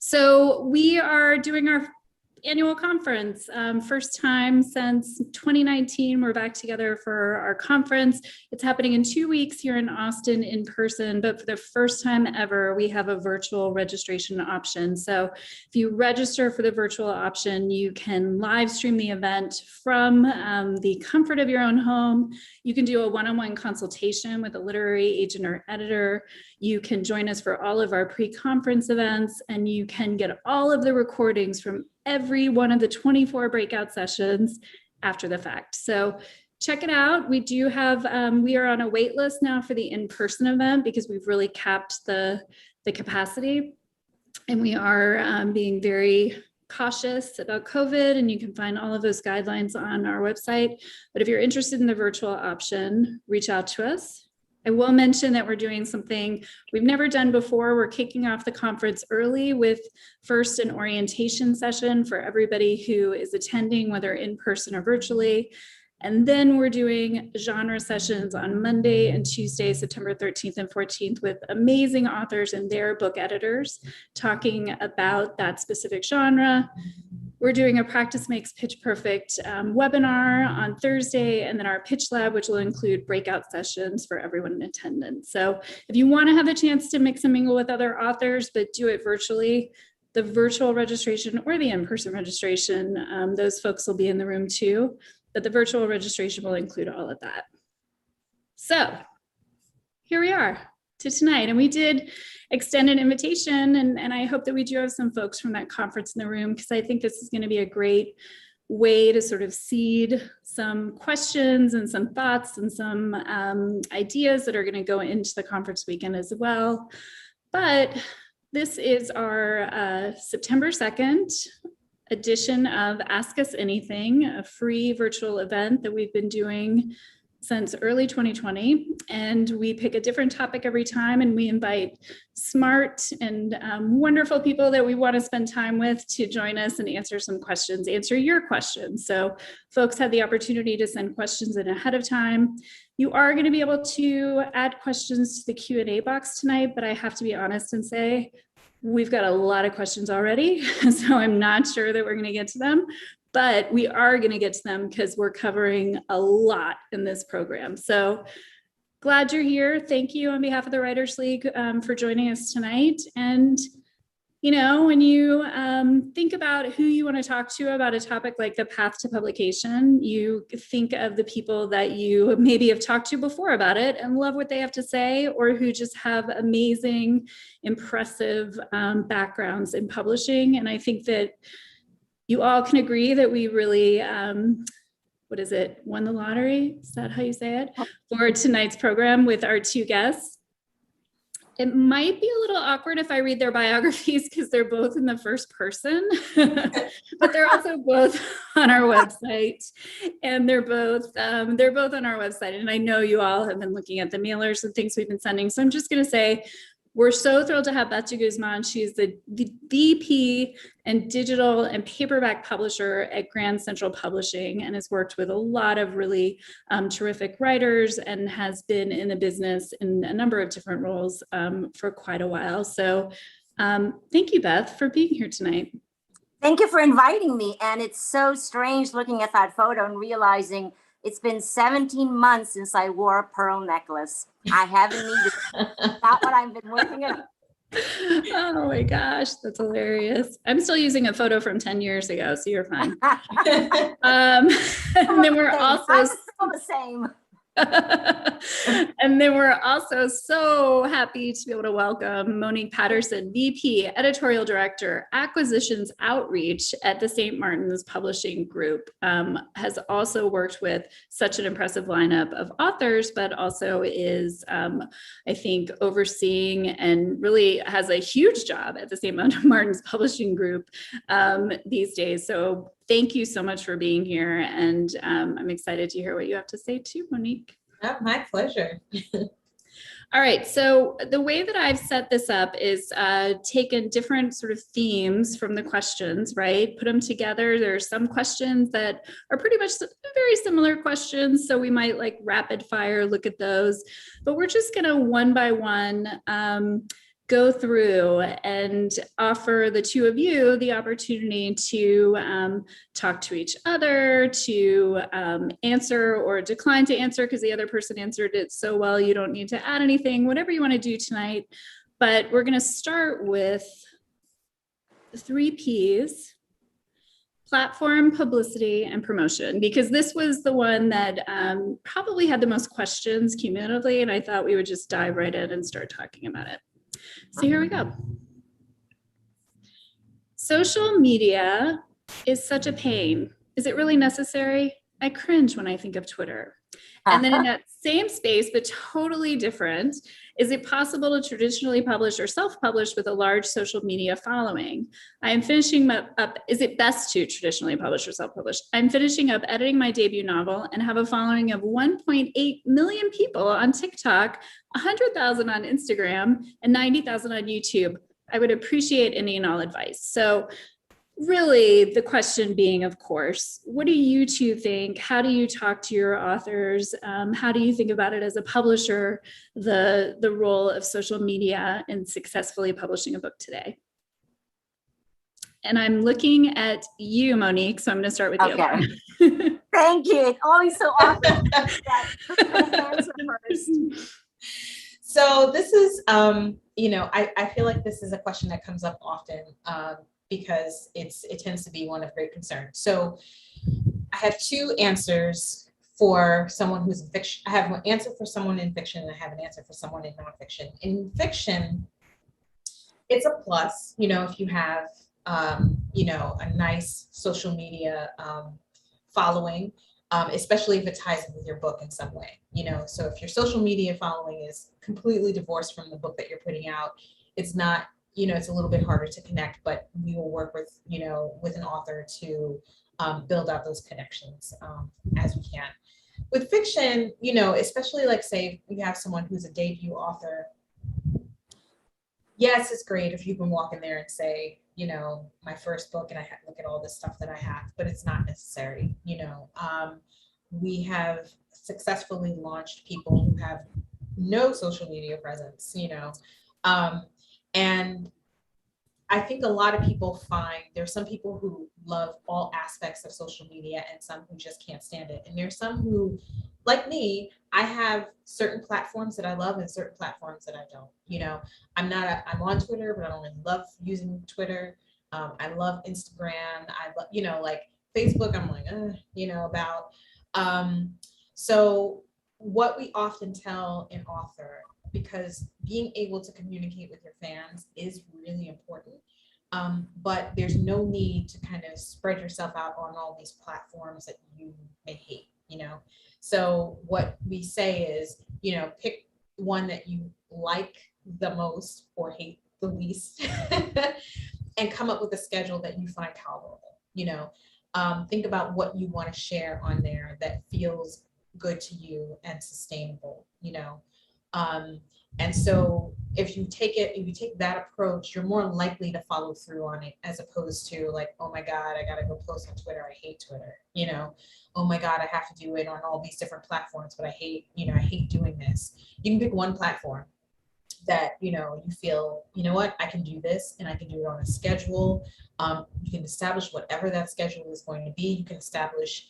So we are doing our annual conference. First time since 2019, we're back together for our conference. It's happening in 2 weeks here in Austin in person, but for the first time ever, we have a virtual registration option. So if you register for the virtual option, you can live stream the event from the comfort of your own home. You can do a one-on-one consultation with a literary agent or editor. You can join us for all of our pre-conference events, and you can get all of the recordings from every one of the 24 breakout sessions after the fact. So check it out. We do have, we are on a wait list now for the in-person event because we've really capped the capacity, and we are being very cautious about COVID, and you can find all of those guidelines on our website. But if you're interested in the virtual option, reach out to us. I will mention that we're doing something we've never done before. We're kicking off the conference early with first an orientation session for everybody who is attending, whether in person or virtually. And then we're doing genre sessions on Monday and Tuesday, September 13th and 14th, with amazing authors and their book editors talking about that specific genre. We're doing a Practice Makes Pitch Perfect webinar on Thursday, and then our pitch lab, which will include breakout sessions for everyone in attendance. So if you want to have a chance to mix and mingle with other authors, but do it virtually, the virtual registration or the in-person registration, those folks will be in the room too, but the virtual registration will include all of that. So here we are to tonight, and we did extend an invitation, and I hope that we do have some folks from that conference in the room, because I think this is going to be a great way to sort of seed some questions and some thoughts and some ideas that are going to go into the conference weekend as well. But this is our September 2nd edition of Ask Us Anything, a free virtual event that we've been doing since early 2020, and we pick a different topic every time, and we invite smart and wonderful people that we want to spend time with to join us and answer some questions, answer your questions. So folks had the opportunity to send questions in ahead of time. You are going to be able to add questions to the Q&A box tonight, but I have to be honest and say we've got a lot of questions already, so I'm not sure that we're going to get to them. But we are going to get to them because we're covering a lot in this program. So glad you're here. Thank you on behalf of the Writers League for joining us tonight. And, you know, when you think about who you want to talk to about a topic like the path to publication, you think of the people that you maybe have talked to before about it and love what they have to say, or who just have amazing, impressive backgrounds in publishing. And I think that you all can agree that we really, won the lottery? Is that how you say it? For tonight's program with our two guests. It might be a little awkward if I read their biographies because they're both in the first person, but they're also both on our website, and they're both on our website. And I know you all have been looking at the mailers and things we've been sending. So I'm just going to say, we're so thrilled to have Beth deGuzman. She's the VP and Digital and Paperback Publisher at Grand Central Publishing, and has worked with a lot of really terrific writers, and has been in the business in a number of different roles for quite a while. So thank you, Beth, for being here tonight. Thank you for inviting me. And it's so strange looking at that photo and realizing it's been 17 months since I wore a pearl necklace. I haven't needed it. Not what I've been working on. Oh my gosh, that's hilarious. I'm still using a photo from 10 years ago, so you're fine. And then we're also I'm still the same. And then we're also so happy to be able to welcome Monique Patterson, VP, Editorial Director, Acquisitions Outreach at the St. Martin's Publishing Group. Has also worked with such an impressive lineup of authors, but also is, I think, overseeing and really has a huge job at the St. Martin's Publishing Group these days. So thank you so much for being here, and I'm excited to hear what you have to say too, Monique. Oh, my pleasure. All right, so the way that I've set this up is taken different sort of themes from the questions, right? Put them together. There are some questions that are pretty much very similar questions, so we might like rapid fire look at those, but we're just gonna one by one go through and offer the two of you the opportunity to talk to each other, to answer or decline to answer because the other person answered it so well you don't need to add anything, whatever you want to do tonight. But we're going to start with the 3 Ps: platform, publicity, and promotion, because this was the one that probably had the most questions cumulatively, and I thought we would just dive right in and start talking about it. So here we go. Social media is such a pain. Is it really necessary? I cringe when I think of Twitter. And then in that same space, but totally different, is it possible to traditionally publish or self-publish with a large social media following? I am finishing up, is it best to traditionally publish or self-publish? I'm finishing up editing my debut novel and have a following of 1.8 million people on TikTok, 100,000 on Instagram, and 90,000 on YouTube. I would appreciate any and all advice. So really the question being, of course, what do you two think? How do you talk to your authors? How do you think about it as a publisher, the role of social media in successfully publishing a book today? And I'm looking at you, Monique, so I'm going to start with you. Thank you. It's always so awesome that answer first. So this is, I feel like this is a question that comes up often because it tends to be one of great concern. So I have 2 answers for someone who's in fiction. I have an answer for someone in fiction, and I have an answer for someone in nonfiction. In fiction, it's a plus, if you have, a nice social media following, especially if it ties in with your book in some way, so if your social media following is completely divorced from the book that you're putting out, it's not, it's a little bit harder to connect, but we will work with, with an author to build out those connections as we can. With fiction, especially like say you have someone who's a debut author, yes, it's great if you can walk in there and say, my first book, and I look at all this stuff that I have, but it's not necessary. We have successfully launched people who have no social media presence, and I think a lot of people find there's some people who love all aspects of social media and some who just can't stand it. And there's some who, like me, I have certain platforms that I love and certain platforms that I don't. I'm on Twitter, but I don't really love using Twitter. I love Instagram. I love, like Facebook, I'm like, about. So what we often tell an author, because being able to communicate with your fans is really important, but there's no need to kind of spread yourself out on all these platforms that you may hate, So what we say is, pick one that you like the most or hate the least and come up with a schedule that you find tolerable, think about what you want to share on there that feels good to you and sustainable, and so if you take that approach, you're more likely to follow through on it, as opposed to like, oh my God, I gotta go post on Twitter, I hate Twitter, oh my God, I have to do it on all these different platforms, but I hate doing this. You can pick one platform that you feel, what, I can do this, and I can do it on a schedule. You can establish whatever that schedule is going to be. You can establish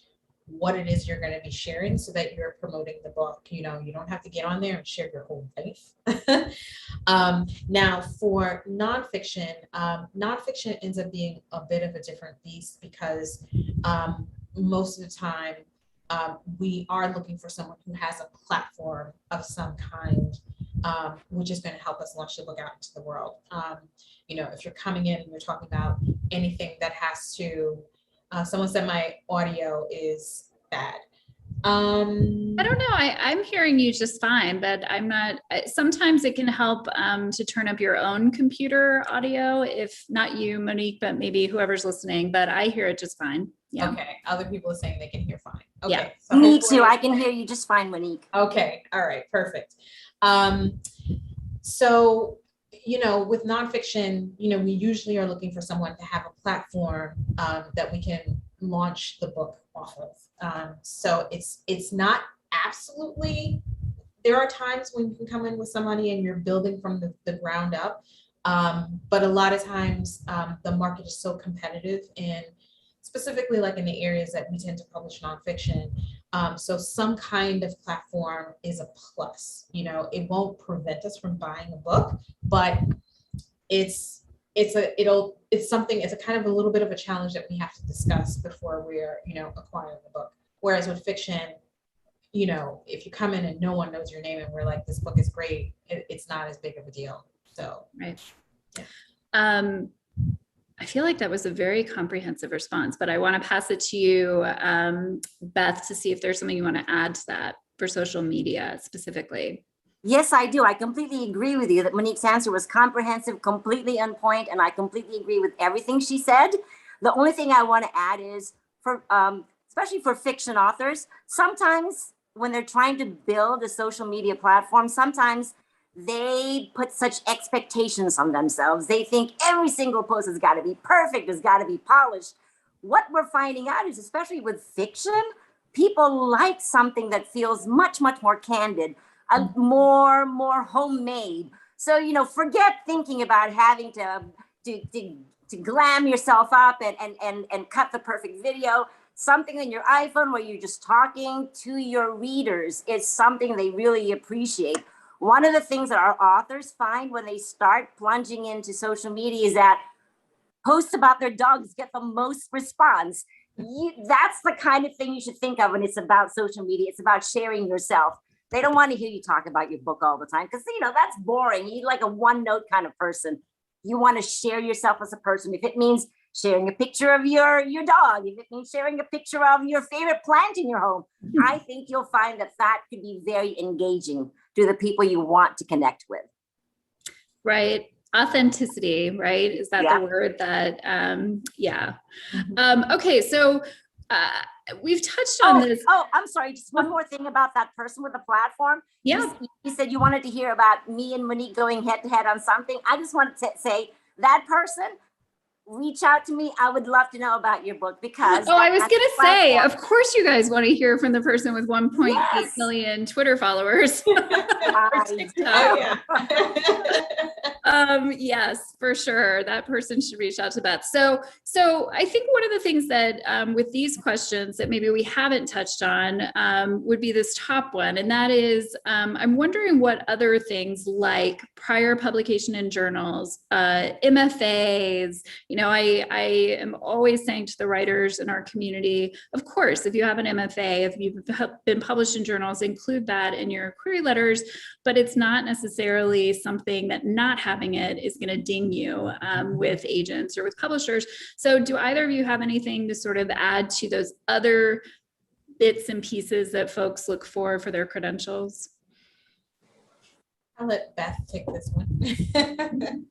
what it is you're going to be sharing so that you're promoting the book. You don't have to get on there and share your whole life. Now for nonfiction, nonfiction ends up being a bit of a different beast because most of the time we are looking for someone who has a platform of some kind, which is going to help us launch the book out into the world. If you're coming in and you're talking about anything that has to, someone said my audio is bad. I don't know. I'm hearing you just fine, but I'm not. Sometimes it can help to turn up your own computer audio, if not you, Monique, but maybe whoever's listening. But I hear it just fine. Yeah. Okay. Other people are saying they can hear fine. Okay. Yeah. So Me too. I can hear you just fine, Monique. Okay. All right. Perfect. So, with nonfiction, we usually are looking for someone to have a platform that we can launch the book off of. So it's not absolutely there are times when you can come in with some money and you're building from the ground up. But a lot of times the market is so competitive, and specifically like in the areas that we tend to publish nonfiction. So some kind of platform is a plus. You know, it won't prevent us from buying a book, but it's something, it's a kind of a little bit of a challenge that we have to discuss before we're, you know, acquiring the book. Whereas with fiction, you know, if you come in and no one knows your name and we're like, this book is great, it's not as big of a deal. So, Right. Yeah. I feel like that was a very comprehensive response, but I want to pass it to you, Beth, to see if there's something you want to add to that for social media specifically. Yes, I do. I completely agree with you that Monique's answer was comprehensive, completely on point, and I completely agree with everything she said. The only thing I want to add is for, especially for fiction authors, sometimes when they're trying to build a social media platform, sometimes they put such expectations on themselves. They think every single post has got to be perfect, has got to be polished. What we're finding out is, especially with fiction, people like something that feels much, much more candid, more homemade. So, you know, forget thinking about having to glam yourself up and cut the perfect video. Something on your iPhone where you're just talking to your readers is something they really appreciate. One of the things that our authors find when they start plunging into social media is that posts about their dogs get the most response. That's the kind of thing you should think of when it's about social media. It's about sharing yourself. They don't want to hear you talk about your book all the time because, you know, that's boring. You're like a one-note kind of person. You want to share yourself as a person. If it means sharing a picture of your dog, if it means sharing a picture of your favorite plant in your home, I think you'll find that that could be very engaging to the people you want to connect with. Right. Authenticity, right? Is that the word that, yeah. Okay. So we've touched on this. Oh, I'm sorry. Just one more thing about that person with the platform. Yeah. You said you wanted to hear about me and Monique going head to head on something. I just wanted to say that person, reach out to me. I would love to know about your book because. Oh, I was going to say, of course you guys want to hear from the person with 1.8 million Twitter followers. Yes, for sure. That person should reach out to Beth. So I think one of the things that with these questions that maybe we haven't touched on would be this top one. And that is, I'm wondering what other things like prior publication in journals, MFAs, you know, I am always saying to the writers in our community, of course, if you have an MFA, if you've been published in journals, include that in your query letters, but it's not necessarily something that not having it is going to ding you with agents or with publishers. So do either of you have anything to sort of add to those other bits and pieces that folks look for their credentials? I'll let Beth take this one.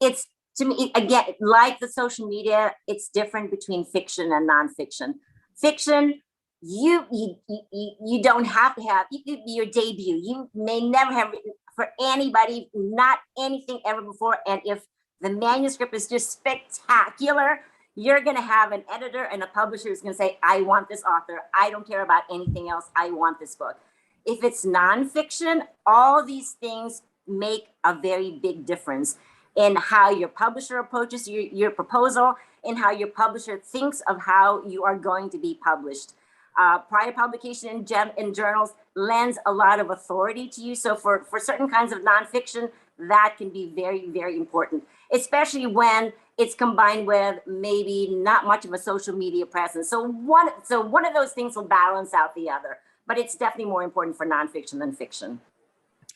It's, to me, again, like the social media, it's different between fiction and nonfiction. Fiction, you don't have to have, you could be your debut. You may never have written for anybody, not anything ever before. And if the manuscript is just spectacular, you're going to have an editor and a publisher who's going to say, I want this author. I don't care about anything else. I want this book. If it's nonfiction, all these things make a very big difference in how your publisher approaches your proposal and how your publisher thinks of how you are going to be published. Prior publication in journals lends a lot of authority to you. So for certain kinds of nonfiction, that can be very, very important, especially when it's combined with maybe not much of a social media presence. So one of those things will balance out the other, but it's definitely more important for nonfiction than fiction.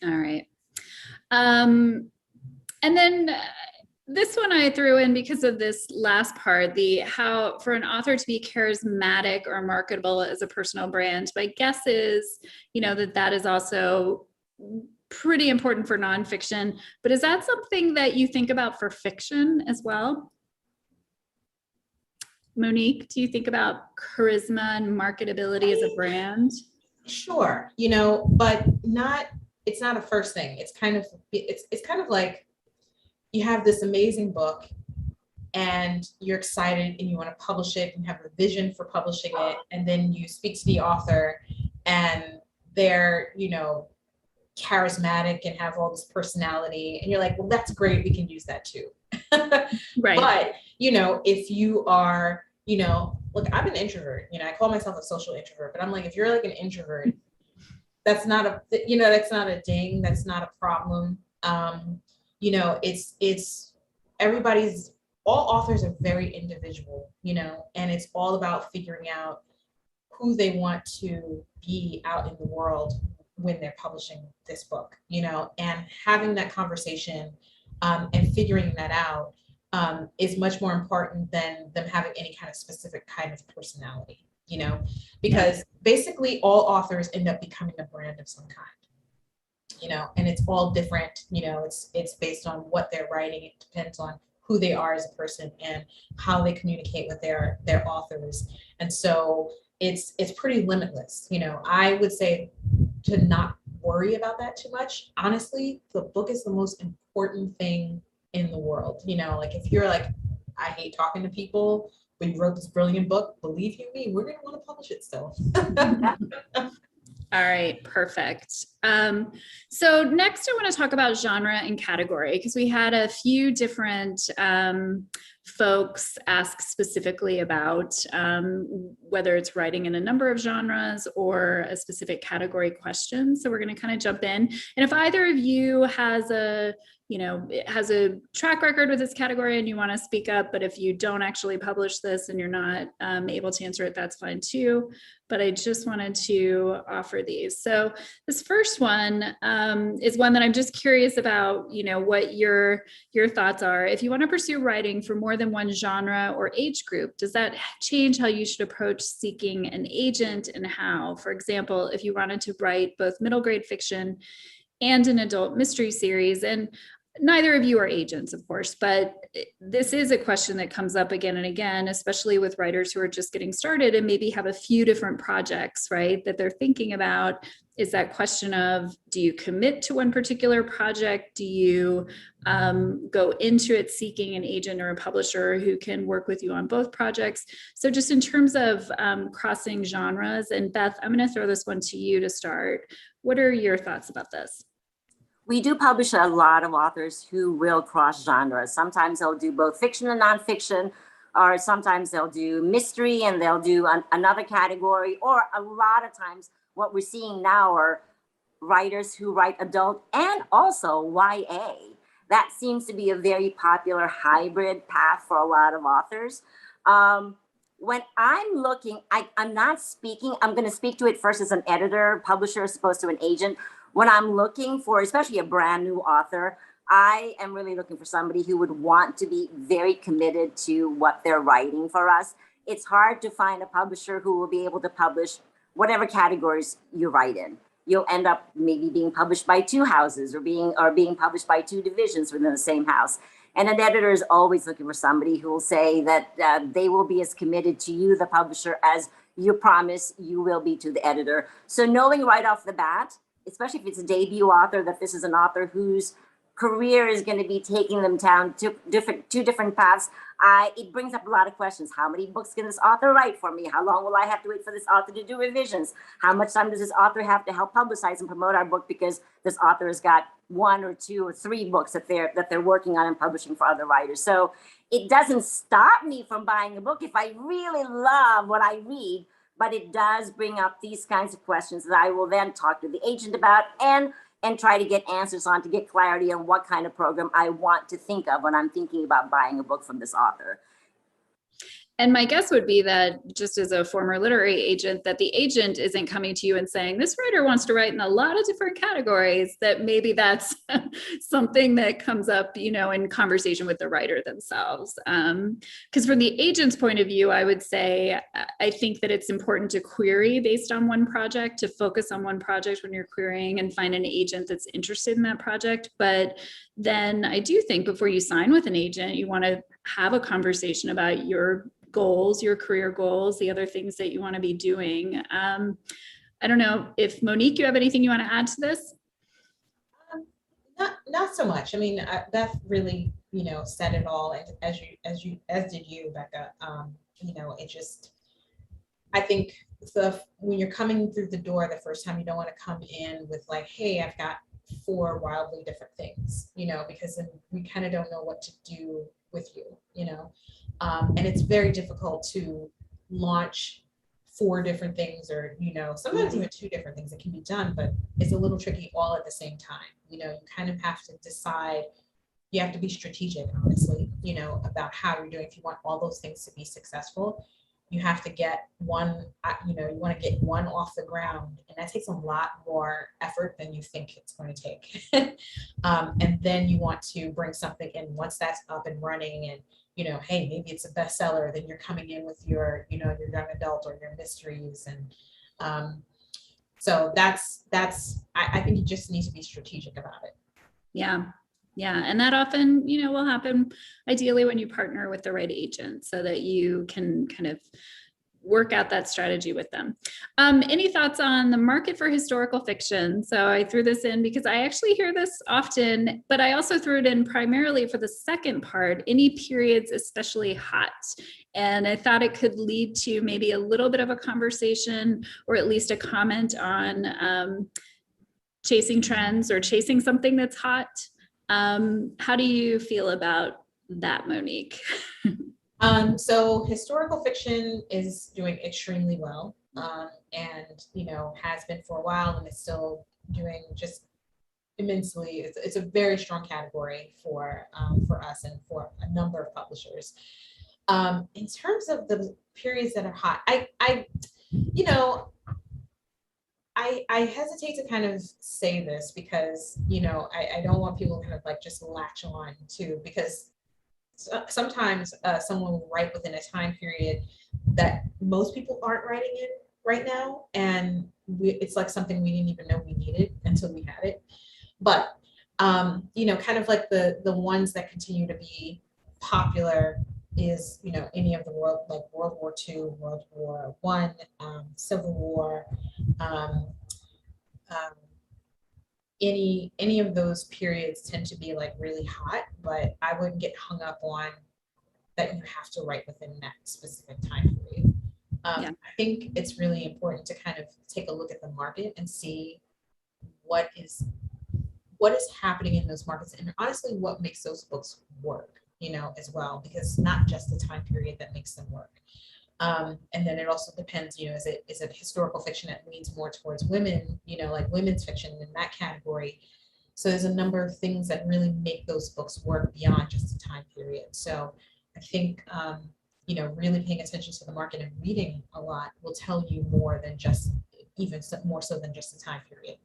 All right. And then this one I threw in because of this last part, how for an author to be charismatic or marketable as a personal brand. My guess is, you know, that is also pretty important for nonfiction, but is that something that you think about for fiction as well? Monique, do you think about charisma and marketability as a brand? Sure, you know, but it's not a first thing. It's kind of like, you have this amazing book and you're excited and you want to publish it and have a vision for publishing it. And then you speak to the author and they're, charismatic and have all this personality, and you're like, well, that's great, we can use that too. Right. But, if you are, look, I'm an introvert, I call myself a social introvert, but I'm like, if you're like an introvert, that's not a, that's not a ding, that's not a problem. It's everybody's, all authors are very individual, and it's all about figuring out who they want to be out in the world when they're publishing this book, and having that conversation and figuring that out is much more important than them having any kind of specific kind of personality, because basically all authors end up becoming a brand of some kind, and it's all different, it's based on what they're writing. It depends on who they are as a person and how they communicate with their authors. And so it's pretty limitless. I would say to not worry about that too much. Honestly, the book is the most important thing in the world. Like if you're like, I hate talking to people, but you wrote this brilliant book, believe you me, we're going to want to publish it still. All right, perfect. So next I want to talk about genre and category, because we had a few different folks ask specifically about whether it's writing in a number of genres or a specific category question. So we're going to kind of jump in. And if either of you has a track record with this category and you want to speak up, but if you don't actually publish this and you're not able to answer it, that's fine too. But I just wanted to offer these. So this first one is one that I'm just curious about, what your thoughts are. If you want to pursue writing for more than one genre or age group, does that change how you should approach seeking an agent, and how? For example, if you wanted to write both middle grade fiction and an adult mystery series, and neither of you are agents, of course, but this is a question that comes up again and again, especially with writers who are just getting started and maybe have a few different projects, right, that they're thinking about. Is that question of, do you commit to one particular project? Do you go into it seeking an agent or a publisher who can work with you on both projects? So just in terms of crossing genres, and Beth, I'm going to throw this one to you to start. What are your thoughts about this? We do publish a lot of authors who will cross genres. Sometimes they'll do both fiction and nonfiction, or sometimes they'll do mystery and they'll do another category, or a lot of times what we're seeing now are writers who write adult and also YA. That seems to be a very popular hybrid path for a lot of authors. When I'm looking, I'm not speaking, I'm going to speak to it first as an editor, publisher, as opposed to an agent. When I'm looking for, especially a brand new author, I am really looking for somebody who would want to be very committed to what they're writing for us. It's hard to find a publisher who will be able to publish whatever categories you write in. You'll end up maybe being published by two houses or being published by two divisions within the same house. And an editor is always looking for somebody who will say that they will be as committed to you, the publisher, as you promise you will be to the editor. So knowing right off the bat, especially if it's a debut author, that this is an author whose career is going to be taking them down two different paths, it brings up a lot of questions. How many books can this author write for me? How long will I have to wait for this author to do revisions? How much time does this author have to help publicize and promote our book because this author has got 1 or 2 or 3 books that they're working on and publishing for other writers? So it doesn't stop me from buying a book if I really love what I read, but it does bring up these kinds of questions that I will then talk to the agent about and try to get answers on, to get clarity on what kind of program I want to think of when I'm thinking about buying a book from this author. And my guess would be that, just as a former literary agent, that the agent isn't coming to you and saying, this writer wants to write in a lot of different categories, that maybe that's something that comes up, in conversation with the writer themselves. Because from the agent's point of view, I would say, I think that it's important to query based on one project, to focus on one project when you're querying and find an agent that's interested in that project. But then I do think before you sign with an agent, you want to have a conversation about your goals, your career goals, the other things that you want to be doing. I don't know if Monique, you have anything you want to add to this? Not so much. I mean, Beth really, said it all, as did you, Becca. It just, I think when you're coming through the door the first time, you don't want to come in with like, hey, I've got 4 wildly different things, because then we kind of don't know what to do with you, and it's very difficult to launch 4 different things, or sometimes even 2 different things. It can be done, but it's a little tricky all at the same time. You kind of have to decide. You have to be strategic, honestly, about how you're doing. If you want all those things to be successful, you have to get one, you want to get one off the ground, and that takes a lot more effort than you think it's going to take. And then you want to bring something in once that's up and running, and hey, maybe it's a bestseller. Then you're coming in with your, your young adult or your mysteries, and so that's. I think you just need to be strategic about it. Yeah. Yeah. And that often, will happen ideally when you partner with the right agent so that you can kind of work out that strategy with them. Any thoughts on the market for historical fiction? So I threw this in because I actually hear this often, but I also threw it in primarily for the second part, any periods especially hot. And I thought it could lead to maybe a little bit of a conversation, or at least a comment on chasing trends or chasing something that's hot. How do you feel about that, Monique? So historical fiction is doing extremely well, and has been for a while, and it's still doing just immensely. It's a very strong category for us and for a number of publishers. In terms of the periods that are hot, I hesitate to kind of say this because, I don't want people to kind of like just latch on to, because sometimes someone will write within a time period that most people aren't writing in right now. And it's like something we didn't even know we needed until we had it. But, kind of like the ones that continue to be popular is, any of the world, like World War II, World War I, Civil War, any of those periods tend to be like really hot, but I wouldn't get hung up on that you have to write within that specific time period. I think it's really important to kind of take a look at the market and see what is happening in those markets, and honestly what makes those books work, as well, because it's not just the time period that makes them work. And then it also depends, is it historical fiction that leans more towards women, like women's fiction in that category. So there's a number of things that really make those books work beyond just the time period. So I think, really paying attention to the market and reading a lot will tell you more than just, even more so than just the time period.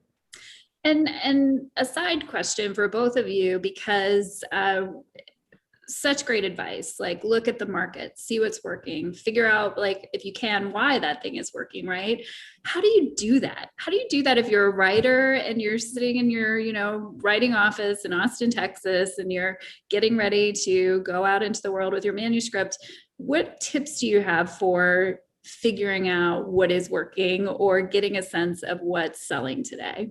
And a side question for both of you, because such great advice, like look at the market, see what's working, figure out, like, if you can, why that thing is working, right? How do you do that? How do you do that if you're a writer and you're sitting in your, writing office in Austin, Texas, and you're getting ready to go out into the world with your manuscript? What tips do you have for figuring out what is working or getting a sense of what's selling today?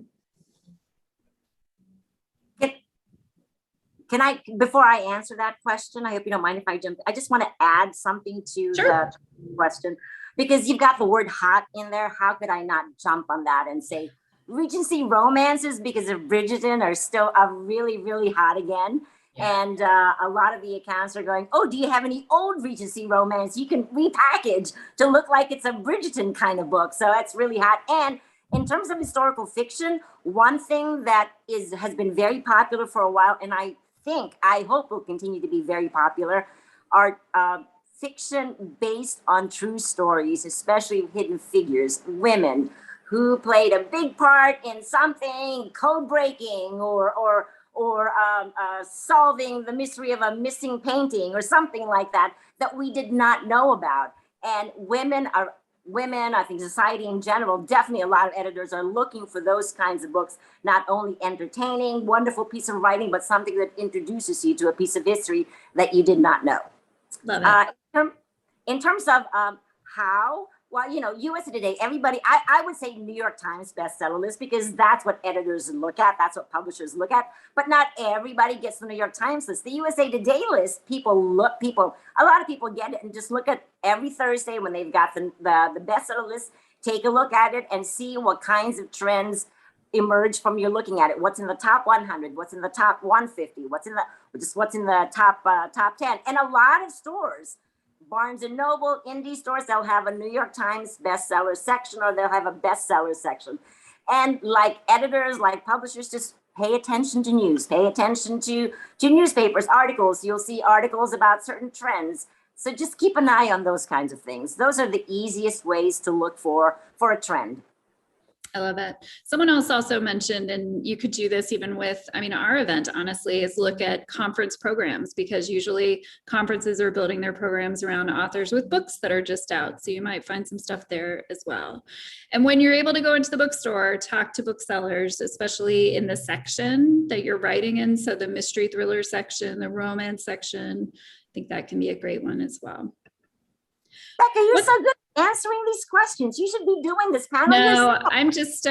Can I, before I answer that question, I hope you don't mind if I jump, I just want to add something to Sure. the question, because you've got the word hot in there. How could I not jump on that and say Regency romances, because of Bridgerton, are still really, really hot again. Yeah. And a lot of the accounts are going, oh, do you have any old Regency romance you can repackage to look like it's a Bridgerton kind of book? So that's really hot. And in terms of historical fiction, one thing that has been very popular for a while, and I hope will continue to be very popular, are fiction based on true stories, especially hidden figures, women who played a big part in something, code breaking or solving the mystery of a missing painting or something like that we did not know about. And women, I think society in general, definitely a lot of editors are looking for those kinds of books, not only entertaining, wonderful piece of writing, but something that introduces you to a piece of history that you did not know. Love it. In terms of how, Well, USA Today, everybody, I would say New York Times bestseller list, because that's what editors look at. That's what publishers look at. But not everybody gets the New York Times list. The USA Today list, a lot of people get it and just look at every Thursday when they've got the bestseller list, take a look at it and see what kinds of trends emerge from you looking at it. What's in the top 100? What's in the top 150? What's in the top 10? And a lot of stores, Barnes and Noble, indie stores, they'll have a New York Times bestseller section, or they'll have a bestseller section. And like editors, like publishers, just pay attention to news, pay attention to newspapers, articles. You'll see articles about certain trends. So just keep an eye on those kinds of things. Those are the easiest ways to look for a trend. I love it. Someone else also mentioned, and you could do this even with, our event, honestly, is look at conference programs, because usually conferences are building their programs around authors with books that are just out. So you might find some stuff there as well. And when you're able to go into the bookstore, talk to booksellers, especially in the section that you're writing in. So the mystery thriller section, the romance section, I think that can be a great one as well. Becca, you're so good answering these questions. You should be doing this panel yourself. I'm just,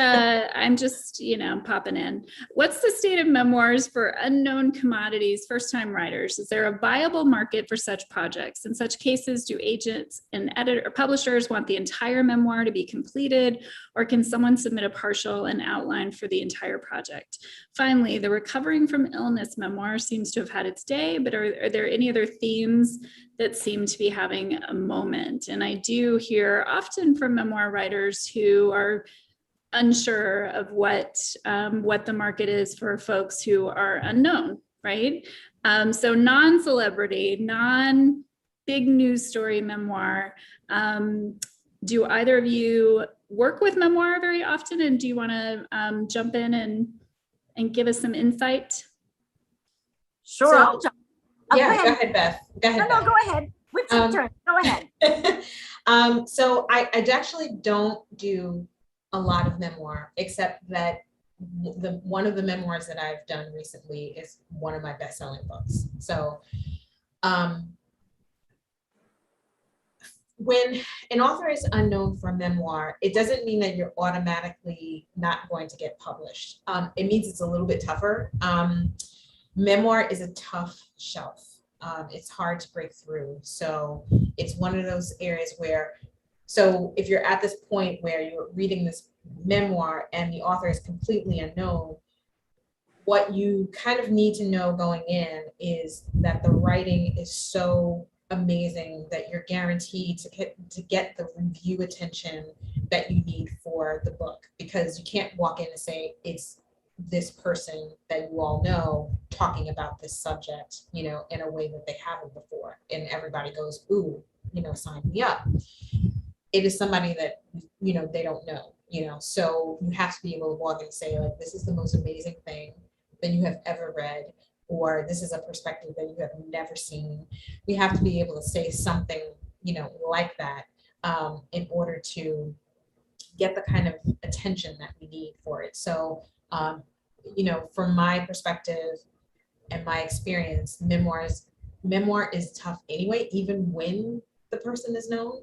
popping in. What's the state of memoirs for unknown commodities, first-time writers? Is there a viable market for such projects? In such cases, do agents and publishers want the entire memoir to be completed, or can someone submit a partial and outline for the entire project? Finally, the recovering from illness memoir seems to have had its day, but are there any other themes that seem to be having a moment? And I do hear often from memoir writers who are unsure of what the market is for folks who are unknown, right? So non-celebrity, non-big news story memoir. Do either of you work with memoir very often? And do you want to jump in and give us some insight? Sure, So, I'll jump. Yeah, go ahead, Beth. Go ahead. No, go ahead. It's your turn. Go ahead. So I actually don't do a lot of memoir, except that one of the memoirs that I've done recently is one of my best-selling books. So when an author is unknown for a memoir, it doesn't mean that you're automatically not going to get published. It means it's a little bit tougher. Memoir is a tough shelf. It's hard to break through. So it's one of those areas where, so if you're at this point where you're reading this memoir and the author is completely unknown, what you kind of need to know going in is that the writing is so amazing that you're guaranteed to get the review attention that you need for the book, because you can't walk in and say it's this person that you all know talking about this subject, in a way that they haven't before, and everybody goes, ooh, sign me up. It is somebody that they don't know, so you have to be able to walk in and say, like, this is the most amazing thing that you have ever read, or this is a perspective that you have never seen. We have to be able to say something like that in order to get the kind of attention that we need for it. So from my perspective and my experience, memoir is tough anyway, even when the person is known.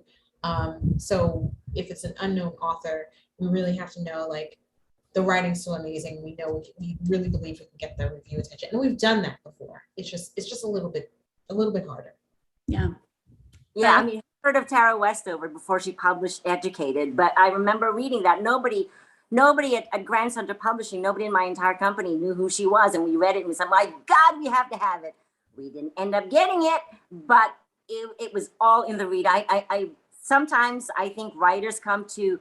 So if it's an unknown author, we really have to know, like, the writing's so amazing. We know we really believe we can get the review attention, and we've done that before. It's just a little bit harder. Yeah. Yeah, I heard of Tara Westover before she published Educated, but I remember reading that nobody at Grand Center Publishing, nobody in my entire company knew who she was, and we read it and we said, my God, we have to have it. We didn't end up getting it, but it was all in the read. I sometimes I think writers come to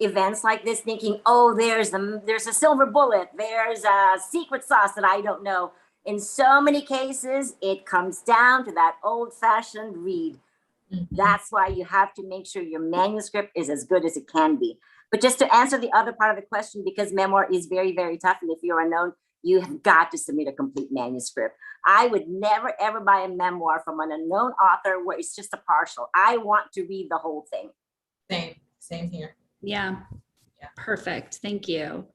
events like this thinking, oh, there's a silver bullet, there's a secret sauce that I don't know. In so many cases, it comes down to that old-fashioned read. Mm-hmm. That's why you have to make sure your manuscript is as good as it can be. But just to answer the other part of the question, because memoir is very, very tough, and if you're unknown, you have got to submit a complete manuscript. I would never, ever buy a memoir from an unknown author where it's just a partial. I want to read the whole thing. Same here. Yeah. Perfect. Thank you.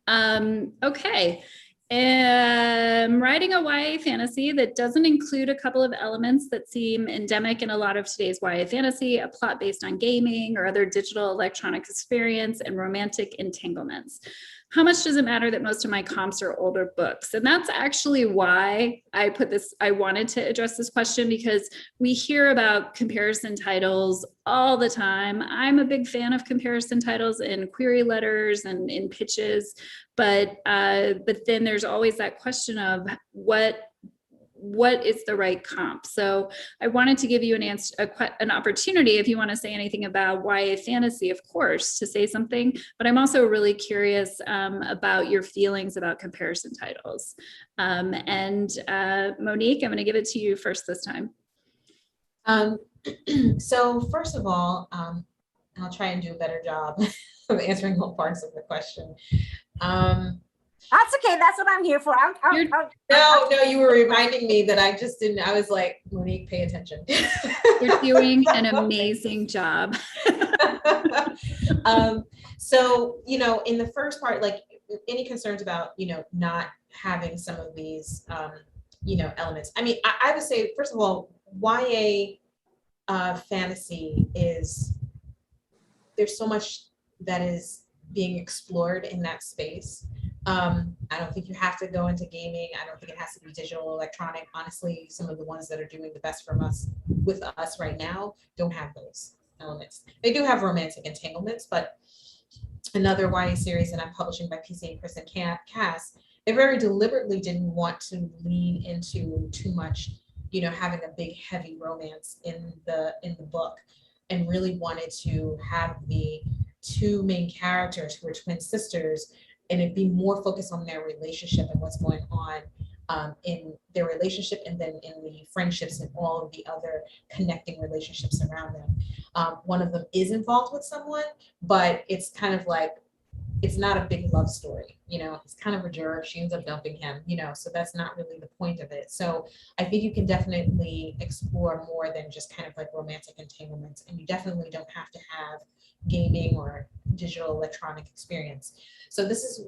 Okay. am writing a YA fantasy that doesn't include a couple of elements that seem endemic in a lot of today's YA fantasy, a plot based on gaming or other digital electronic experience, and romantic entanglements. How much does it matter that most of my comps are older books? And that's actually why I wanted to address this question, because we hear about comparison titles all the time. I'm a big fan of comparison titles in query letters and in pitches, but then there's always that question of what is the right comp? So I wanted to give you an opportunity, if you want to say anything about YA fantasy, of course, to say something, but I'm also really curious about your feelings about comparison titles. And Monique, I'm going to give it to you first this time. So first of all, I'll try and do a better job of answering all parts of the question. That's okay. That's what I'm here for. No, you were reminding me that I just didn't. I was like, Monique, pay attention. You're doing an amazing job. So, in the first part, like any concerns about, not having some of these, elements. I mean, I would say, first of all, YA fantasy there's so much that is being explored in that space. I don't think you have to go into gaming. I don't think it has to be digital, electronic. Honestly, some of the ones that are doing the best with us right now don't have those elements. They do have romantic entanglements, but another YA series that I'm publishing by PC and Kristen Cass, they very deliberately didn't want to lean into too much, having a big heavy romance in the book, and really wanted to have the two main characters who are twin sisters, and it'd be more focused on their relationship and what's going on in their relationship, and then in the friendships and all of the other connecting relationships around them. One of them is involved with someone, but it's kind of like, it's not a big love story, it's kind of a jerk. She ends up dumping him, so that's not really the point of it. So I think you can definitely explore more than just kind of like romantic entanglements, and you definitely don't have to have gaming or digital electronic experience. So this is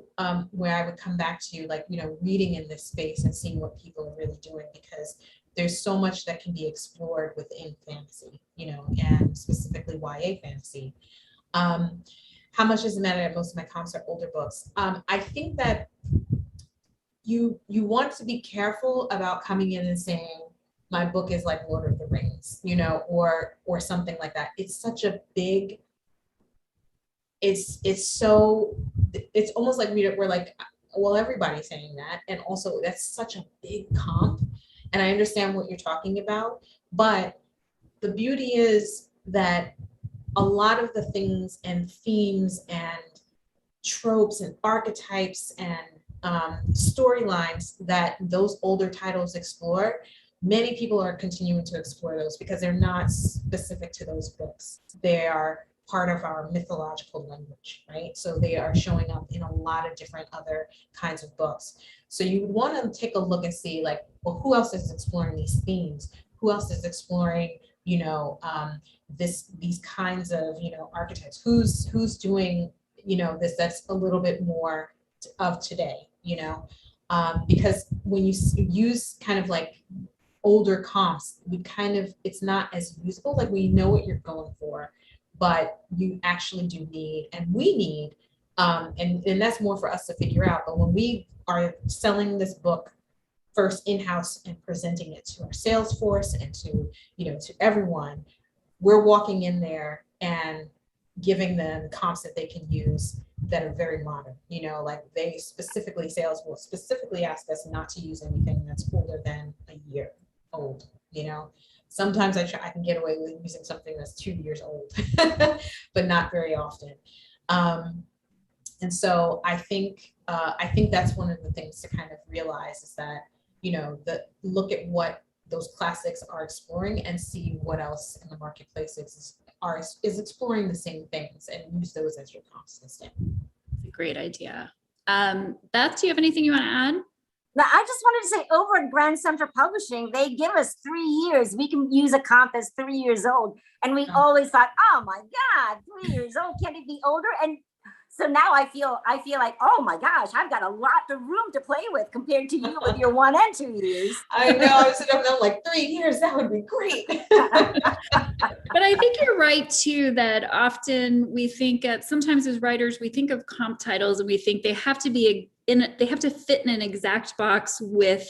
where I would come back to, like, reading in this space and seeing what people are really doing, because there's so much that can be explored within fantasy, and specifically YA fantasy. How much does it matter that most of my comps are older books? I think that you want to be careful about coming in and saying, my book is like Lord of the Rings, or something like that. It's such a big, it's almost like we're like, well, everybody's saying that. And also that's such a big comp. And I understand what you're talking about, but the beauty is that a lot of the things and themes and tropes and archetypes and storylines that those older titles explore, many people are continuing to explore those because they're not specific to those books. They are part of our mythological language, right? So they are showing up in a lot of different other kinds of books. So you would want to take a look and see, like, well, who else is exploring these themes? Who else is exploring, these kinds of, archetypes? Who's doing, this that's a little bit more of today, because when you use kind of like older comps, it's not as usable. Like, we know what you're going for, but you actually do need, and we need, and that's more for us to figure out. But when we are selling this book first in-house and presenting it to our sales force and to, to everyone, we're walking in there and giving them comps that they can use that are very modern, like sales will specifically ask us not to use anything that's older than a year old, Sometimes I can get away with using something that's 2 years old, but not very often. And so I think that's one of the things to kind of realize is that, look at what those classics are exploring and see what else in the marketplace is exploring the same things, and use those as your comps instead. That's a great idea. Beth, do you have anything you want to add? Now, I just wanted to say, over at Grand Central Publishing, they give us 3 years. We can use a comp that's 3 years old. And we always thought, oh my God, 3 years old, can it be older? And So now I feel like, oh my gosh, I've got a lot of room to play with compared to you with your 1 and 2 years. I know. I was sitting there like 3 years. That would be great. But I think you're right too, that often we think sometimes as writers, we think of comp titles and we think they have to be they have to fit in an exact box with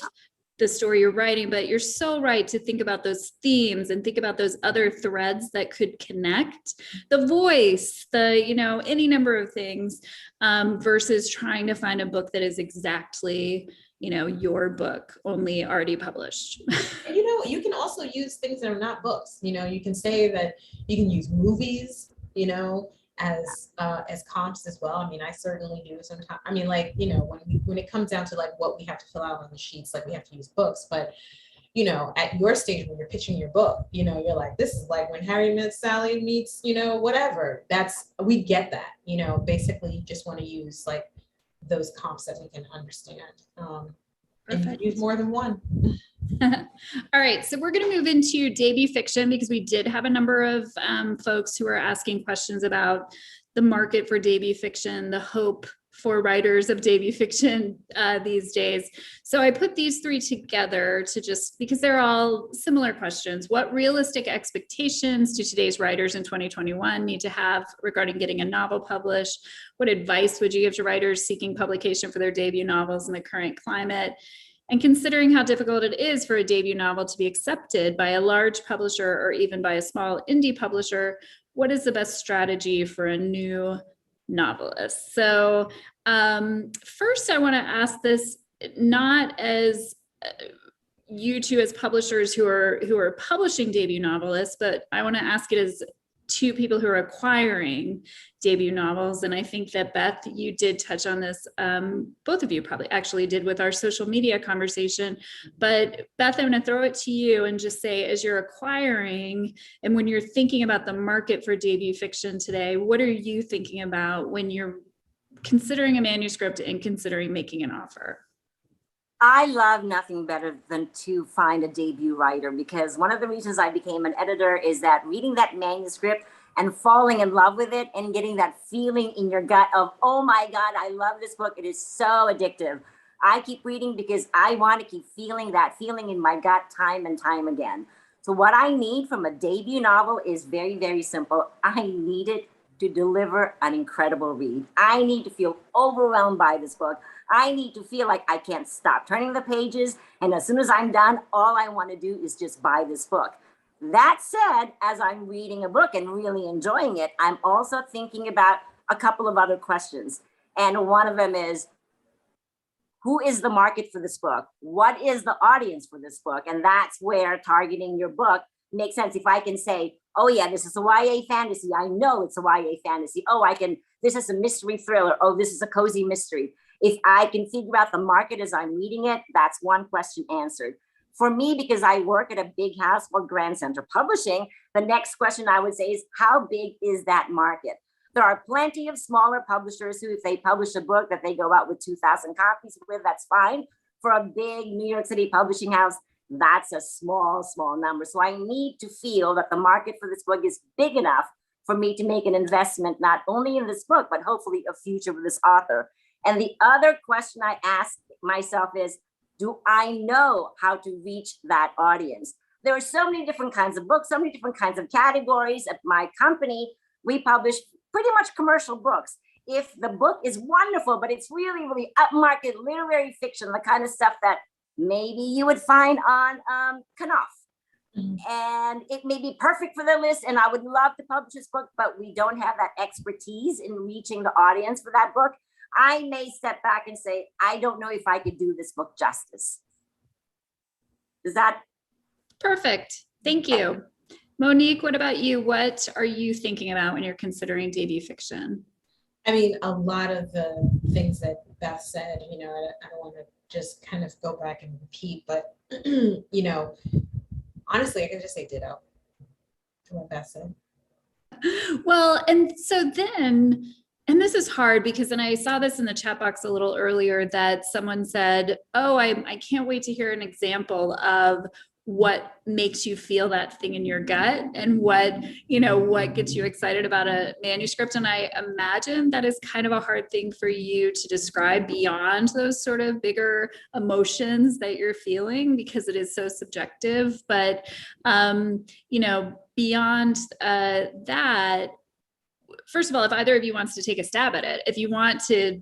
the story you're writing, but you're so right to think about those themes and think about those other threads that could connect the voice, any number of things, versus trying to find a book that is exactly, your book, only already published. And, you can also use things that are not books. You can say that you can use movies, as comps as well. I mean, I certainly do sometimes. I mean, like, when it comes down to like what we have to fill out on the sheets, like we have to use books, but at your stage when you're pitching your book, you're like, this is like when Harry met Sally meets, whatever. We get that, basically you just want to use like those comps that we can understand. And use more than one. All right, so we're going to move into debut fiction because we did have a number of folks who are asking questions about the market for debut fiction, the hope for writers of debut fiction these days. So I put these 3 together because they're all similar questions. What realistic expectations do today's writers in 2021 need to have regarding getting a novel published? What advice would you give to writers seeking publication for their debut novels in the current climate? And considering how difficult it is for a debut novel to be accepted by a large publisher or even by a small indie publisher, what is the best strategy for a new novelist? So first, I want to ask this not as you two as publishers who are publishing debut novelists, but I want to ask it as 2 people who are acquiring debut novels. And I think that Beth, you did touch on this. Both of you probably actually did with our social media conversation. But Beth, I'm going to throw it to you and just say, as you're acquiring and when you're thinking about the market for debut fiction today, what are you thinking about when you're considering a manuscript and considering making an offer? I love nothing better than to find a debut writer, because one of the reasons I became an editor is that reading that manuscript and falling in love with it and getting that feeling in your gut of, oh my God, I love this book. It is so addictive. I keep reading because I want to keep feeling that feeling in my gut time and time again. So what I need from a debut novel is very, very simple. I need it to deliver an incredible read. I need to feel overwhelmed by this book. I need to feel like I can't stop turning the pages. And as soon as I'm done, all I want to do is just buy this book. That said, as I'm reading a book and really enjoying it, I'm also thinking about a couple of other questions. And one of them is, who is the market for this book? What is the audience for this book? And that's where targeting your book makes sense. If I can say, oh yeah, this is a YA fantasy. I know it's a YA fantasy. Oh, this is a mystery thriller. Oh, this is a cozy mystery. If I can figure out the market as I'm reading it, that's one question answered. For me, because I work at a big house called Grand Center Publishing, the next question I would say is, how big is that market? There are plenty of smaller publishers who, if they publish a book that they go out with 2,000 copies with, that's fine. For a big New York City publishing house, that's a small, small number. So I need to feel that the market for this book is big enough for me to make an investment, not only in this book, but hopefully a future with this author. And the other question I ask myself is, do I know how to reach that audience? There are so many different kinds of books, so many different kinds of categories. At my company, we publish pretty much commercial books. If the book is wonderful, but it's really, really upmarket literary fiction, the kind of stuff that maybe you would find on Knopf. And it may be perfect for the list, and I would love to publish this book, but we don't have that expertise in reaching the audience for that book. I may step back and say, I don't know if I could do this book justice. Is that? Perfect. Thank you. Monique, what about you? What are you thinking about when you're considering debut fiction? I mean, a lot of the things that Beth said, I don't want to just kind of go back and repeat, but, honestly, I can just say ditto to what Beth said. Well, and so then, and this is hard because, and I saw this in the chat box a little earlier, that someone said, oh, I can't wait to hear an example of what makes you feel that thing in your gut and what, you know, what gets you excited about a manuscript. And I imagine that is kind of a hard thing for you to describe beyond those sort of bigger emotions that you're feeling, because it is so subjective. But, you know, beyond that, first of all, if either of you wants to take a stab at it, if you want to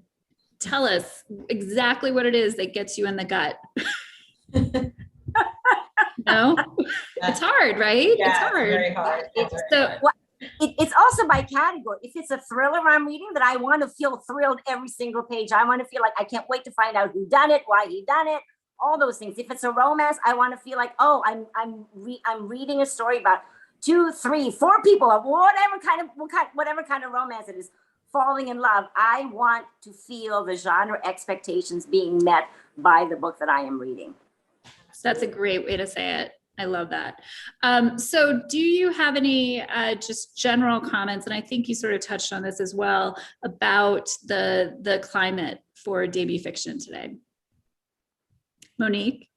tell us exactly what it is that gets you in the gut. No, it's hard, right? Yeah, it's hard. Very hard. It's very So hard. It's also by category. If it's a thriller I'm reading, that I want to feel thrilled every single page. I want to feel like I can't wait to find out who done it, why he done it, all those things. If it's a romance, I want to feel like, oh, I'm reading a story about 2, 3, 4 people of whatever kind of romance it is, falling in love. I want to feel the genre expectations being met by the book that I am reading. that's a great way to say it. I love that. So do you have any just general comments, and I think you sort of touched on this as well, about the climate for debut fiction today? Monique?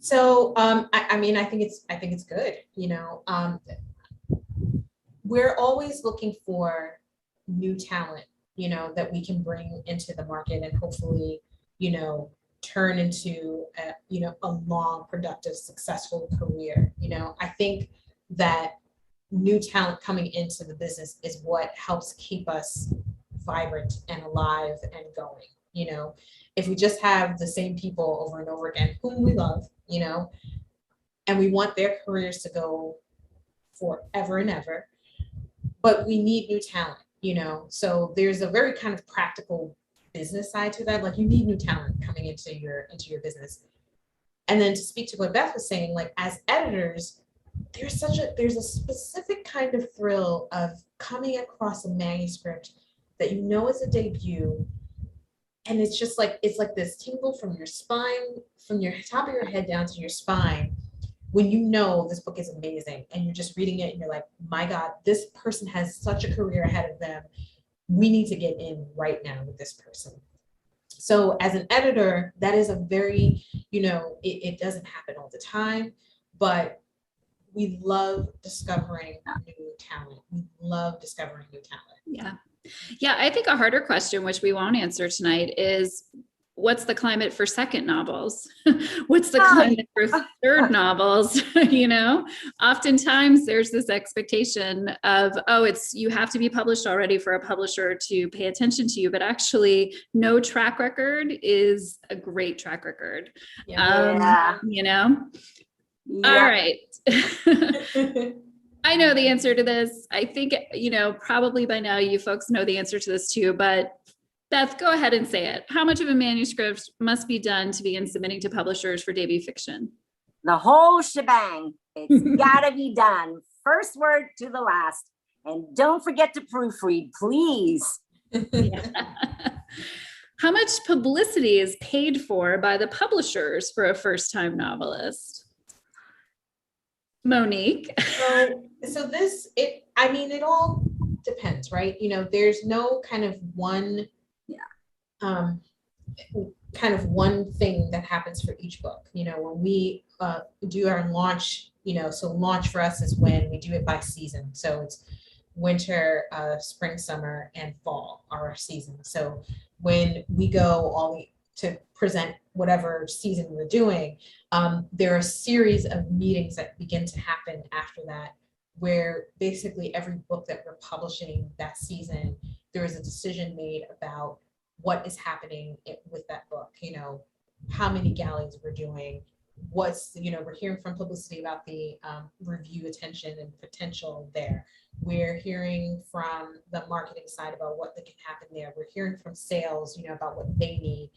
So, I mean, I think it's good. You know, we're always looking for new talent, you know, that we can bring into the market and hopefully, you know, turn into a long, productive, successful career. You know, I think that new talent coming into the business is what helps keep us vibrant and alive and going. You know, if we just have the same people over and over again, whom we love, you know, and we want their careers to go forever and ever, but we need new talent, you know. So there's a very kind of practical business side to that. Like, you need new talent coming into your business. And then to speak to what Beth was saying, like, as editors, there's a specific kind of thrill of coming across a manuscript that you know is a debut, and it's just like, it's like this tingle from your spine, from your top of your head down to your spine, when you know this book is amazing and you're just reading it and you're like, my God, this person has such a career ahead of them. We need to get in right now with this person. So as an editor, that is a very, you know, it doesn't happen all the time, but we love discovering new talent. We love discovering new talent. Yeah. Yeah, I think a harder question, which we won't answer tonight, is what's the climate for second novels? What's the climate for third novels? You know, oftentimes there's this expectation of, oh, you have to be published already for a publisher to pay attention to you, but actually no track record is a great track record. Yeah. You know? Yeah. All right. I know the answer to this. I think, you know, probably by now you folks know the answer to this too, but Beth, go ahead and say it. How much of a manuscript must be done to begin submitting to publishers for debut fiction? The whole shebang. It's gotta be done. First word to the last. And don't forget to proofread, please. Yeah. How much publicity is paid for by the publishers for a first-time novelist? Monique. So this, I mean, it all depends, right? You know, there's no kind of one, kind of one thing that happens for each book. You know, when we do our launch, you know, so launch for us is when we do it by season. So it's winter, spring, summer, and fall are our season. So when we go to present whatever season we're doing, there are a series of meetings that begin to happen after that, where basically every book that we're publishing that season, there is a decision made about what is happening with that book, you know, how many galleys we're doing, you know, we're hearing from Publicity about the review attention and potential there. We're hearing from the marketing side about what can happen there. We're hearing from sales, you know, about what they need.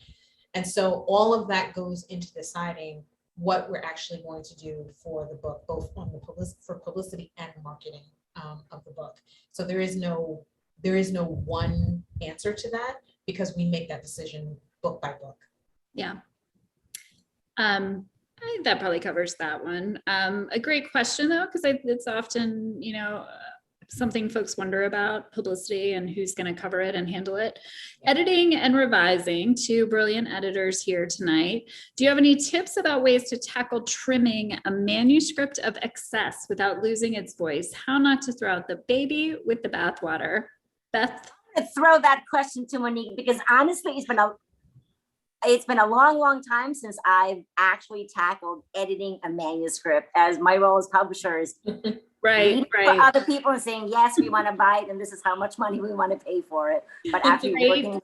And so all of that goes into deciding what we're actually going to do for the book, both on for publicity and marketing of the book. So there is no one answer to that, because we make that decision book by book. Yeah. I think that probably covers that one. A great question though, because it's often, you know, something folks wonder about publicity and who's going to cover it and handle it. Editing and revising, two brilliant editors here tonight. Do you have any tips about ways to tackle trimming a manuscript of excess without losing its voice? How not to throw out the baby with the bathwater? Beth? I'm gonna throw that question to Monique, because honestly, it's been a long time since I've actually tackled editing a manuscript, as my role as publisher is Right. for other people and saying, yes, we want to buy it and this is how much money we want to pay for it. But actually working.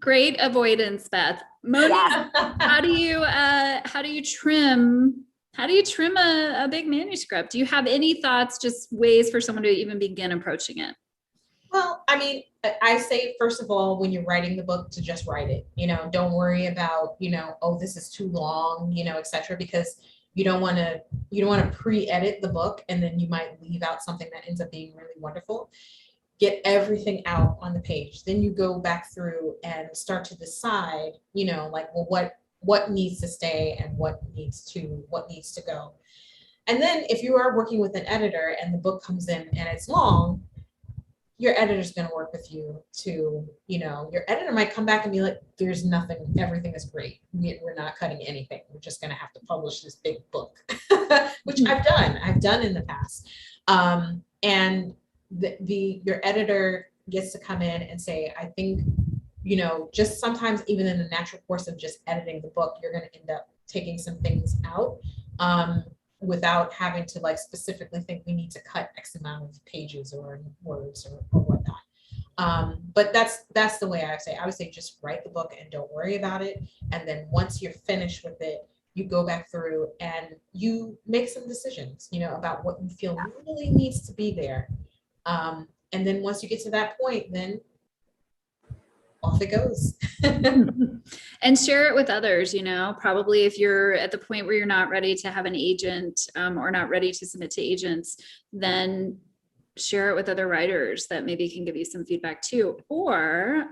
Great avoidance, Beth. Monique, Yes. how do you trim a big manuscript? Do you have any thoughts, just ways for someone to even begin approaching it? Well, I mean, I say, first of all, when you're writing the book, to just write it, don't worry about, oh, this is too long, et cetera, because you don't want to pre-edit the book and then you might leave out something that ends up being really wonderful. Get everything out on the page. Then you go back through and start to decide, like, well, what needs to stay and what needs to go. And then if you are working with an editor and the book comes in and it's long, your editor's going to work with you to, your editor might come back and be like, there's nothing, everything is great. We're not cutting anything. We're just going to have to publish this big book, which I've done in the past. And your editor gets to come in and say, I think, just sometimes even in the natural course of just editing the book, you're going to end up taking some things out. Without having to like specifically think we need to cut X amount of pages or words or whatnot. But that's the way I would say just write the book and don't worry about it. And then once you're finished with it, you go back through and you make some decisions, about what you feel really needs to be there. And then once you get to that point, then off it goes. And share it with others, probably if you're at the point where you're not ready to have an agent or not ready to submit to agents, then share it with other writers that maybe can give you some feedback too. Or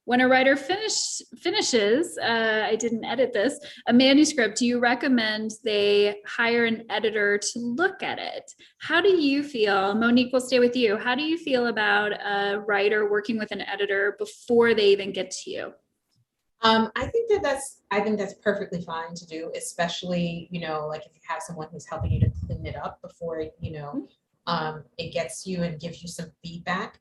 when a writer finishes, I didn't edit this, a manuscript, do you recommend they hire an editor to look at it? How do you feel? Monique, we'll stay with you. How do you feel about a writer working with an editor before they even get to you? I think that's perfectly fine to do, especially, like if you have someone who's helping you to clean it up before, it gets you and gives you some feedback.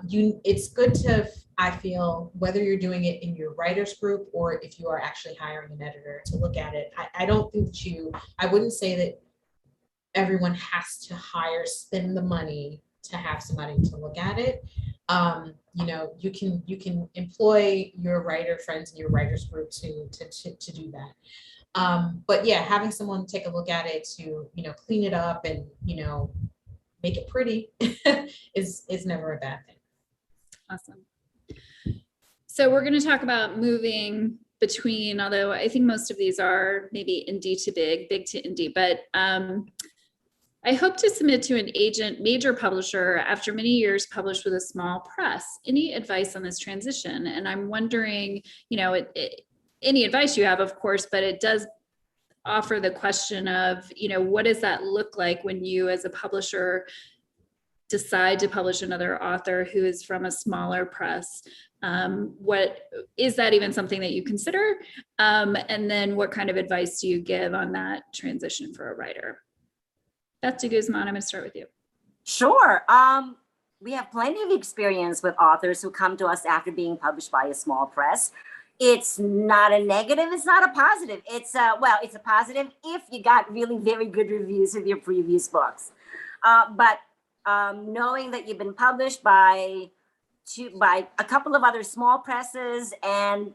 It's good to, I feel, whether you're doing it in your writers group or if you are actually hiring an editor to look at it. I don't think I wouldn't say that everyone has to spend the money to have somebody to look at it. You can employ your writer friends in your writers group to do that. But yeah, having someone take a look at it to, clean it up and, make it pretty is never a bad thing. Awesome. So we're going to talk about moving between, although I think most of these are maybe indie to big to indie, but I hope to submit to an agent, major publisher after many years published with a small press. Any advice on this transition? And I'm wondering, any advice you have, of course, but it does offer the question of, what does that look like when you as a publisher decide to publish another author who is from a smaller press? What is that even something that you consider? And then what kind of advice do you give on that transition for a writer? Beth deGuzman, I'm going to start with you. Sure. We have plenty of experience with authors who come to us after being published by a small press. It's not a negative. It's not a positive. It's a positive if you got really very good reviews of your previous books. But knowing that you've been published by a couple of other small presses and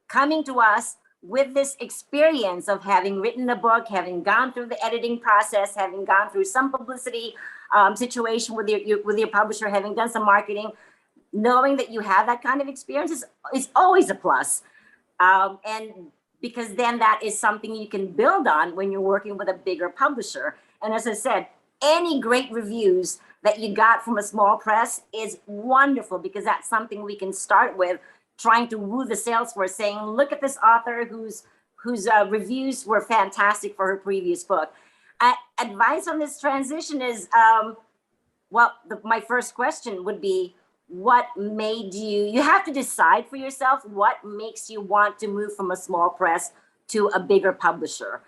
coming to us with this experience of having written a book, having gone through the editing process, having gone through some publicity situation with your publisher, having done some marketing, knowing that you have that kind of experience is always a plus. And because then that is something you can build on when you're working with a bigger publisher. And as I said, any great reviews that you got from a small press is wonderful, because that's something we can start with, trying to woo the sales force, saying, look at this author whose reviews were fantastic for her previous book. Advice on this transition is Well, my first question would be, what made you have to decide for yourself what makes you want to move from a small press to a bigger publisher?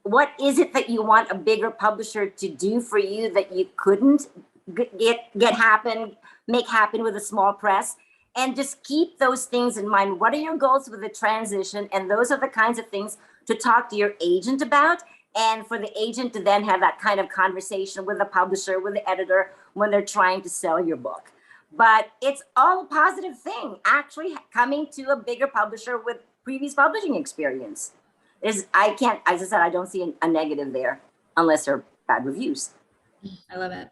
What is it that you want a bigger publisher to do for you that you couldn't make happen with a small press? And just keep those things in mind. What are your goals with the transition? And those are the kinds of things to talk to your agent about, and for the agent to then have that kind of conversation with the publisher, with the editor, when they're trying to sell your book. But it's all a positive thing, actually coming to a bigger publisher with previous publishing experience. As I said, I don't see a negative there unless they're bad reviews. I love it.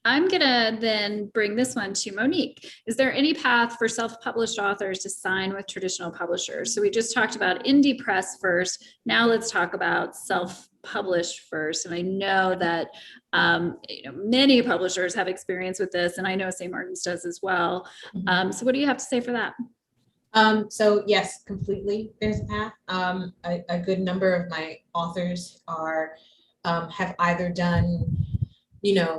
I'm gonna then bring this one to Monique. Is there any path for self-published authors to sign with traditional publishers? So we just talked about indie press first. Now let's talk about self-published first. And I know that many publishers have experience with this, and I know St. Martin's does as well. So what do you have to say for that? So yes, completely. There's a path. A good number of my authors have either done,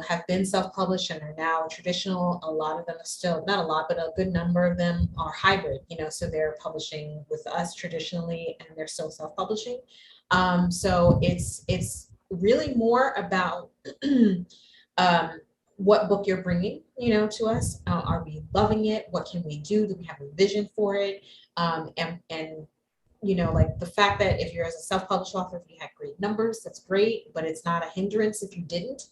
have been self-published and are now traditional. A lot of them are still, not a lot, but a good number of them are hybrid, so they're publishing with us traditionally and they're still self-publishing. So it's really more about what book you're bringing, to us. Are we loving it? What can we do? Do we have a vision for it? And like the fact that if you're as a self-published author, if you had great numbers, that's great, but it's not a hindrance if you didn't,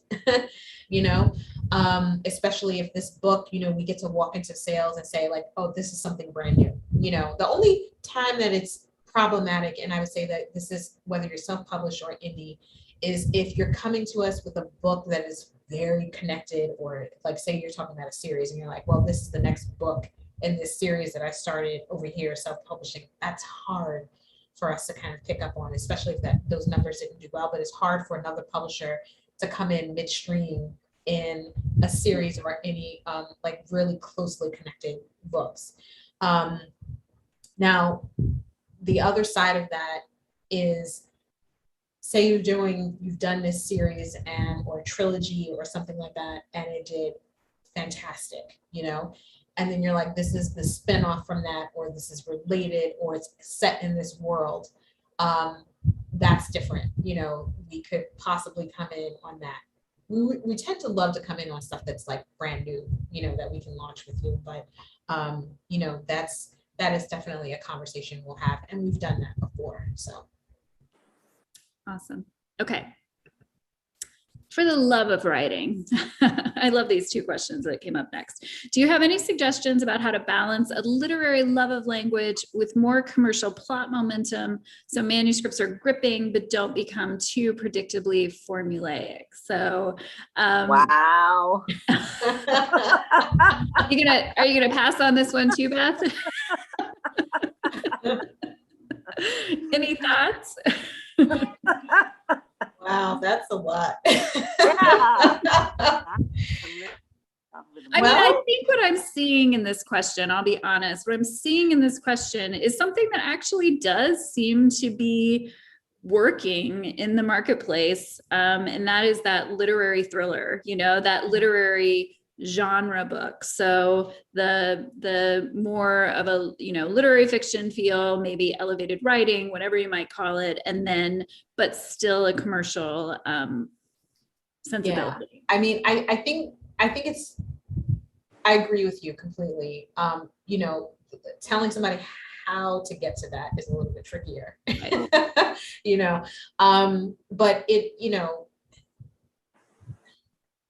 especially if this book, we get to walk into sales and say like, oh, this is something brand new. The only time that it's problematic, and I would say that this is whether you're self-published or indie, is if you're coming to us with a book that is very connected, or like say you're talking about a series and you're like, well, this is the next book in this series that I started over here self-publishing. That's hard for us to kind of pick up on, especially if those numbers didn't do well, but it's hard for another publisher to come in midstream in a series or any like really closely connected books. Now, the other side of that is, say you've done this series or a trilogy or something like that, and it did fantastic, and then you're like, this is the spinoff from that, or this is related, or it's set in this world. That's different. We could possibly come in on that. We tend to love to come in on stuff that's like brand new, that we can launch with you. But, that is definitely a conversation we'll have. And we've done that before, so. Awesome. Okay. For the love of writing, I love these two questions that came up next. Do you have any suggestions about how to balance a literary love of language with more commercial plot momentum so manuscripts are gripping but don't become too predictably formulaic? So, wow. Are you gonna pass on this one too, Beth? Any thoughts? Wow, that's a lot. I think what I'm seeing in this question, I'll be honest, what I'm seeing in this question is something that actually does seem to be working in the marketplace. And that is that literary thriller, that literary genre book. So the more of a, literary fiction feel, maybe elevated writing, whatever you might call it, and then, but still a commercial sensibility. Yeah. I mean, I think I agree with you completely. Telling somebody how to get to that is a little bit trickier, right. But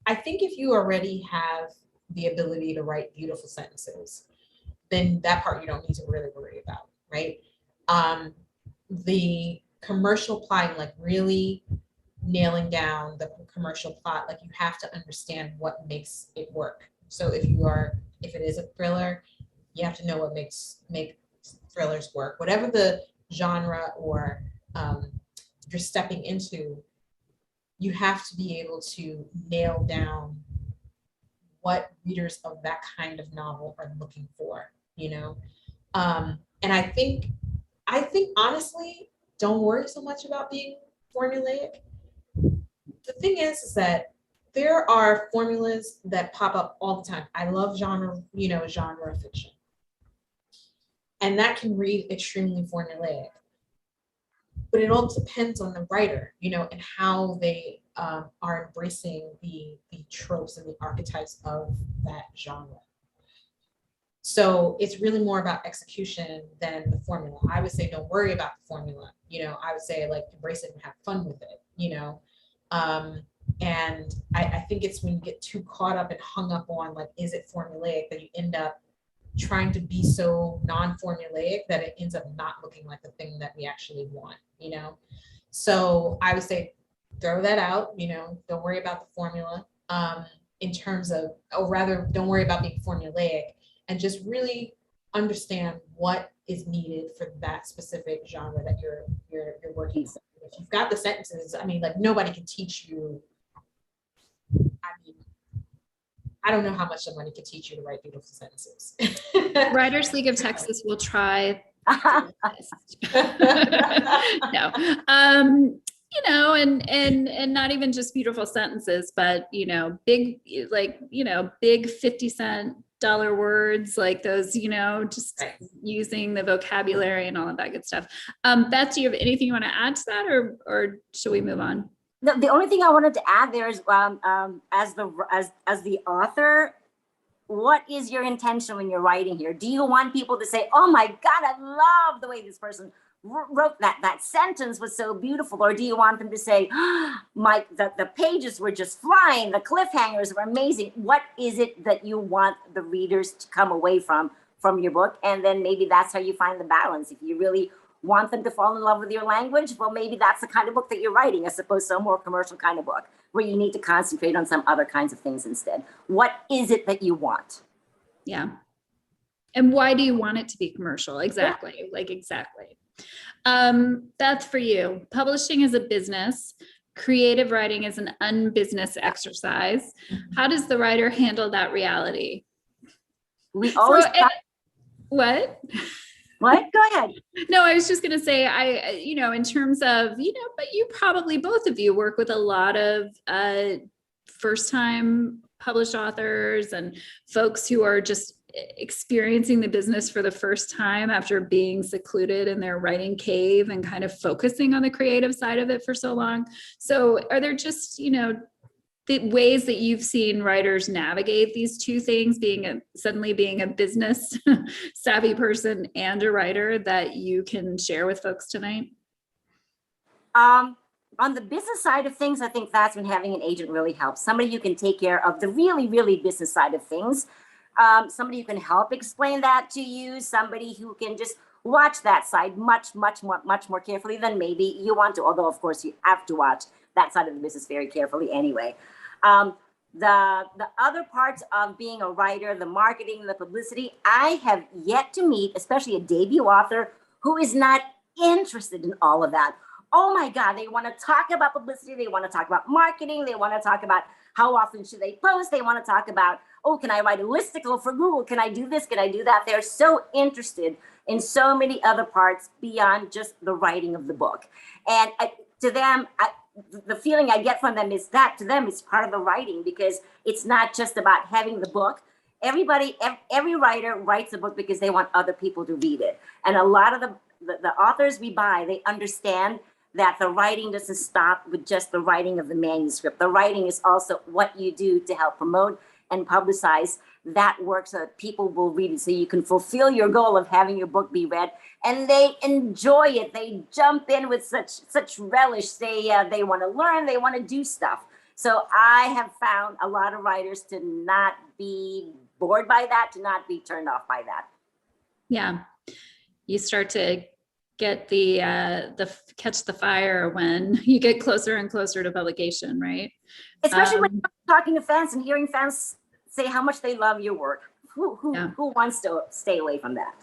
I think if you already have the ability to write beautiful sentences, then that part you don't need to really worry about, right? The commercial plotting, like really nailing down the commercial plot, like you have to understand what makes it work. So if it is a thriller, you have to know what make thrillers work. Whatever the genre or you're stepping into, you have to be able to nail down what readers of that kind of novel are looking for, and I think honestly, don't worry so much about being formulaic. The thing is that there are formulas that pop up all the time. I love genre fiction. And that can read extremely formulaic. But it all depends on the writer, and how they are embracing the tropes and the archetypes of that genre. So it's really more about execution than the formula. I would say don't worry about the formula. I would say like embrace it and have fun with it, and I think it's when you get too caught up and hung up on like, is it formulaic, that you end up trying to be so non-formulaic that it ends up not looking like the thing that we actually want, So I would say throw that out, don't worry about the formula in terms of, or rather don't worry about being formulaic, and just really understand what is needed for that specific genre that you're working with. If you've got the sentences, like nobody can teach you. I don't know how much somebody could teach you to write beautiful sentences. Writers League of Texas will try. No, and not even just beautiful sentences, but big 50-cent words, like those, just using the vocabulary and all of that good stuff. Beth, do you have anything you want to add to that, or should we move on? The only thing I wanted to add there is, as the author, what is your intention when you're writing here? Do you want people to say, "Oh my God, I love the way this person wrote that sentence was so beautiful," or do you want them to say, the pages were just flying, the cliffhangers were amazing? What is it that you want the readers to come away from your book? And then maybe that's how you find the balance. If you really want them to fall in love with your language, well, maybe that's the kind of book that you're writing, as opposed to a more commercial kind of book where you need to concentrate on some other kinds of things instead. What is it that you want? Yeah. And why do you want it to be commercial? Exactly. Yeah. Exactly. Beth, for you, publishing is a business. Creative writing is an unbusiness exercise. How does the writer handle that reality? We always what? What? Go ahead. No, I was just going to say, in terms of, but you probably, both of you work with a lot of first-time published authors and folks who are just experiencing the business for the first time after being secluded in their writing cave and kind of focusing on the creative side of it for so long. So are there just, the ways that you've seen writers navigate these two things, suddenly being a business savvy person and a writer, that you can share with folks tonight? On the business side of things, I think that's when having an agent really helps. Somebody who can take care of the really, really business side of things. Somebody who can help explain that to you. Somebody who can just watch that side much more carefully than maybe you want to. Although, of course, you have to watch that side of the business very carefully anyway. The other parts of being a writer, the marketing, the publicity, I have yet to meet, especially a debut author, who is not interested in all of that. Oh my God, they want to talk about publicity, they want to talk about marketing, they want to talk about how often should they post, they want to talk about, oh, can I write a listicle for Google? Can I do this? Can I do that? They're so interested in so many other parts beyond just the writing of the book. And to them, the feeling I get from them is that to them it's part of the writing, because it's not just about having the book. Every writer writes a book because they want other people to read it. And a lot of the authors we buy, they understand that the writing doesn't stop with just the writing of the manuscript. The writing is also what you do to help promote and publicize that work so that people will read it, so you can fulfill your goal of having your book be read. And they enjoy it. They jump in with such relish. They want to learn. They want to do stuff. So I have found a lot of writers to not be bored by that, to not be turned off by that. Yeah, you start to get the catch the fire when you get closer and closer to publication, right? Especially when you're talking to fans and hearing fans say how much they love your work. Who wants to stay away from that?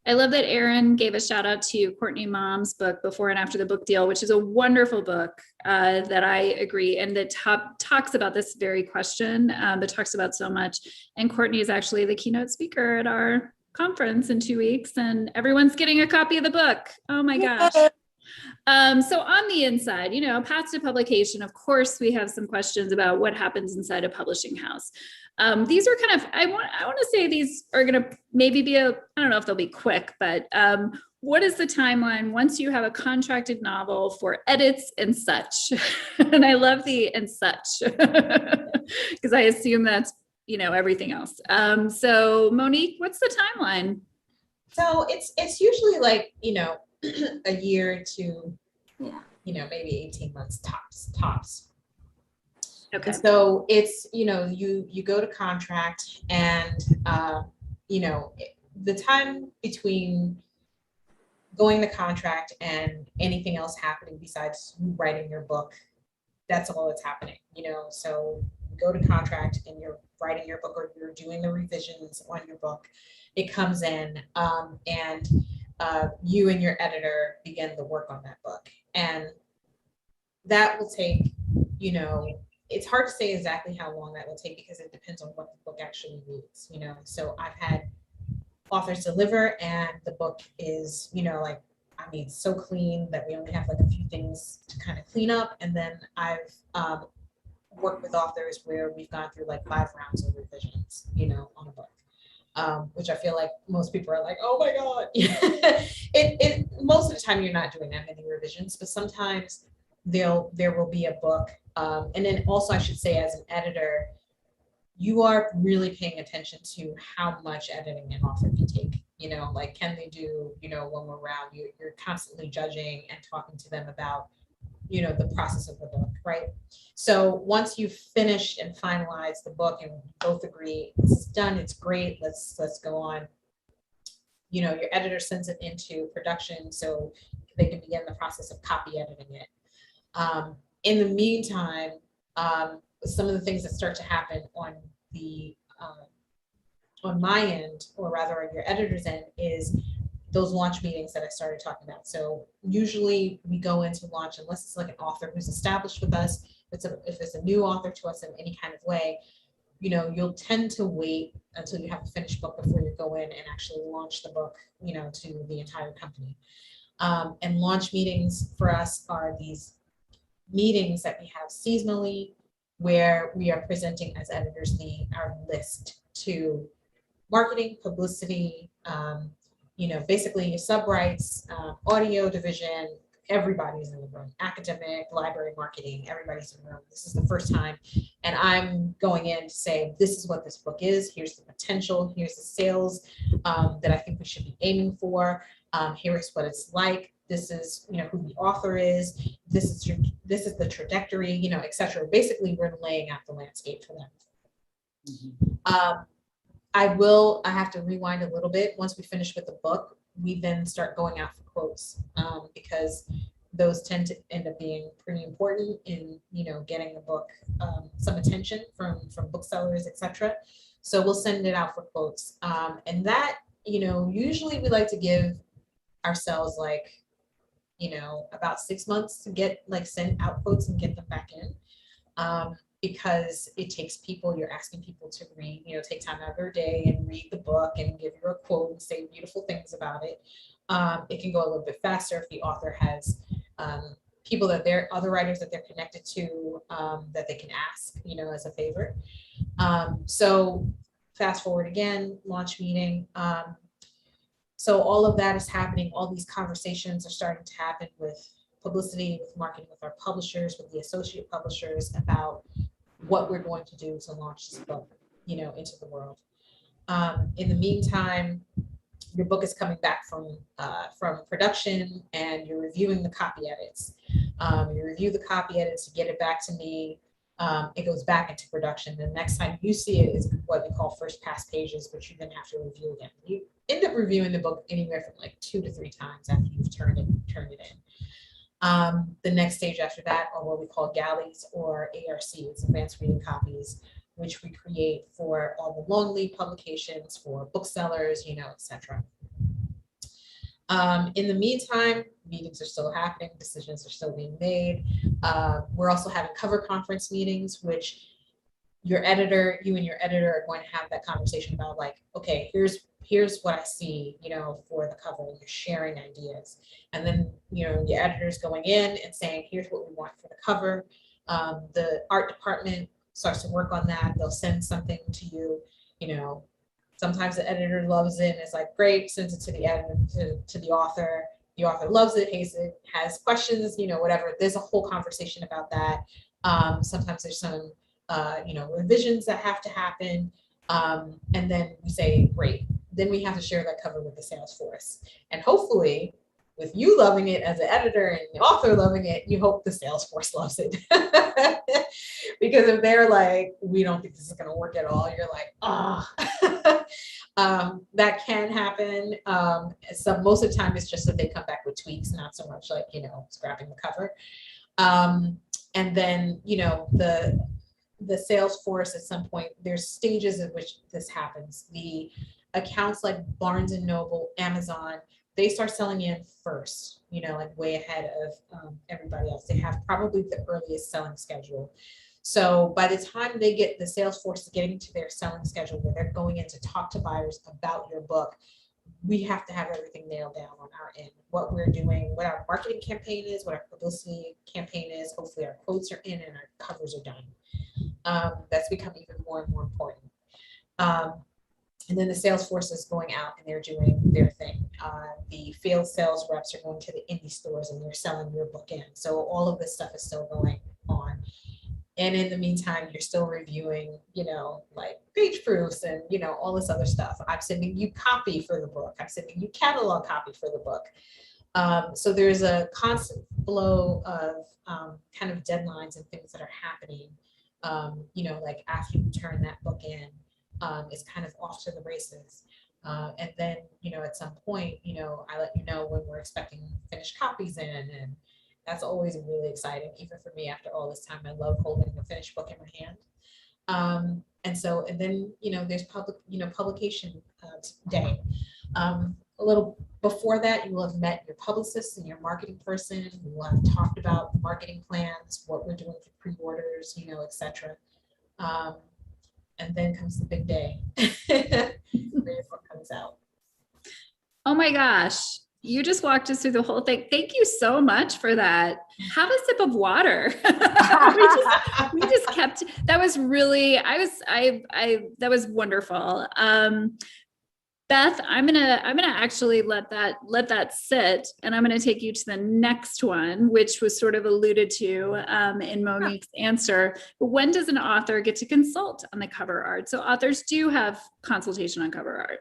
I love that Erin gave a shout out to Courtney Mom's book, Before and After the Book Deal, which is a wonderful book that I agree. And that talks about this very question, but talks about so much. And Courtney is actually the keynote speaker at our conference in 2 weeks, and everyone's getting a copy of the book. Oh my gosh. So on the inside, paths to publication, of course, we have some questions about what happens inside a publishing house. These are kind of, I want to say these are going to maybe be I don't know if they'll be quick, but what is the timeline once you have a contracted novel for edits and such? And I love the and such, because I assume that's, everything else. So Monique, what's the timeline? So it's usually like, a year to, maybe 18 months tops. Okay. So it's, you go to contract and, the time between going to contract and anything else happening besides you writing your book, that's all that's happening, so you go to contract and you're writing your book or you're doing the revisions on your book. It comes in and you and your editor begin the work on that book. And that will take, it's hard to say exactly how long that will take because it depends on what the book actually needs, So I've had authors deliver and the book is, so clean that we only have like a few things to kind of clean up. And then I've worked with authors where we've gone through like 5 rounds of revisions, on a book. Which I feel like most people are like, oh my God. Most of the time you're not doing that many revisions, but sometimes there will be a book. And then also I should say as an editor, you are really paying attention to how much editing an author can take, like can they do, when we're around you, you're constantly judging and talking to them about, the process of the book, right? So once you've finished and finalized the book and both agree it's done, it's great, let's go on. Your editor sends it into production so they can begin the process of copy editing it. In the meantime, some of the things that start to happen on my end, or rather on your editor's end, is those launch meetings that I started talking about. So usually we go into launch, unless it's like an author who's established with us, if it's a new author to us in any kind of way, you'll tend to wait until you have a finished book before you go in and actually launch the book, to the entire company. And launch meetings for us are these meetings that we have seasonally where we are presenting as editors our list to marketing, publicity, basically your sub-rights, audio division, everybody's in the room, academic, library marketing, everybody's in the room. This is the first time. And I'm going in to say, this is what this book is. Here's the potential. Here's the sales that I think we should be aiming for. Here's what it's like. This is, who the author is. This is the trajectory, et cetera. Basically, we're laying out the landscape for them. Mm-hmm. I have to rewind a little bit. Once we finish with the book, we then start going out for quotes because those tend to end up being pretty important in, getting the book some attention from booksellers, etc. So we'll send it out for quotes. And that, usually we like to give ourselves about 6 months to get send out quotes and get them back in. Because it takes people, you're asking people to read, take time out of their day and read the book and give you a quote and say beautiful things about it. It can go a little bit faster if the author has people other writers that they're connected to that they can ask, as a favor. So fast forward again, launch meeting. So all of that is happening. All these conversations are starting to happen with publicity, with marketing, with our publishers, with the associate publishers about what we're going to do to launch this book, into the world. In the meantime, your book is coming back from production and you're reviewing the copy edits. You review the copy edits, you get it back to me. It goes back into production. The next time you see it is what we call first pass pages, which you then have to review again. You end up reviewing the book anywhere from 2 to 3 times after you've turned it in. The next stage after that are what we call galleys or ARCs, advanced reading copies, which we create for all the long lead publications, for booksellers, etc. In the meantime, meetings are still happening, decisions are still being made. We're also having cover conference meetings, which you and your editor are going to have that conversation about okay, here's here's what I see, for the cover. You're sharing ideas. And then, your editor's going in and saying, here's what we want for the cover. The art department starts to work on that. They'll send something to you, sometimes the editor loves it and it's like, great, sends it to the editor, to the author. The author loves it, hates it, has questions, whatever. There's a whole conversation about that. Sometimes there's some, revisions that have to happen. And then we say, great. Then we have to share that cover with the sales force. And hopefully, with you loving it as an editor and the author loving it, you hope the sales force loves it. Because if they're like, we don't think this is going to work at all, you're like, that can happen. So most of the time it's just that they come back with tweaks, not so much like, scrapping the cover. And then, the sales force at some point, there's stages in which this happens. The accounts like Barnes and Noble, Amazon, they start selling in first, like way ahead of everybody else. They have probably the earliest selling schedule. So by the time they get the sales force getting to their selling schedule, where they're going in to talk to buyers about your book, we have to have everything nailed down on our end. What we're doing, what our marketing campaign is, what our publicity campaign is. Hopefully our quotes are in and our covers are done. That's become even more and more important. And then the sales force is going out and they're doing their thing. The field sales reps are going to the indie stores and they're selling your book in. So all of this stuff is still going on. And in the meantime, you're still reviewing, like page proofs and, all this other stuff. I'm sending you copy for the book. I'm sending you catalog copy for the book. So there's a constant flow of kind of deadlines and things that are happening, like after you turn that book in. Is kind of off to the races. And then, at some point, I let you know when we're expecting finished copies in, and that's always really exciting, even for me after all this time. I love holding a finished book in my hand. And then, there's publication day. A little before that, you will have met your publicist and your marketing person. We will have talked about marketing plans, what we're doing for pre-orders, etc. And then comes the big day. The book comes out. Oh my gosh. You just walked us through the whole thing. Thank you so much for that. Have a sip of water. we just kept, that was really, that was wonderful. Beth, I'm gonna actually let that sit, and I'm gonna take you to the next one, which was sort of alluded to in Monique's answer. But when does an author get to consult on the cover art? So authors do have consultation on cover art.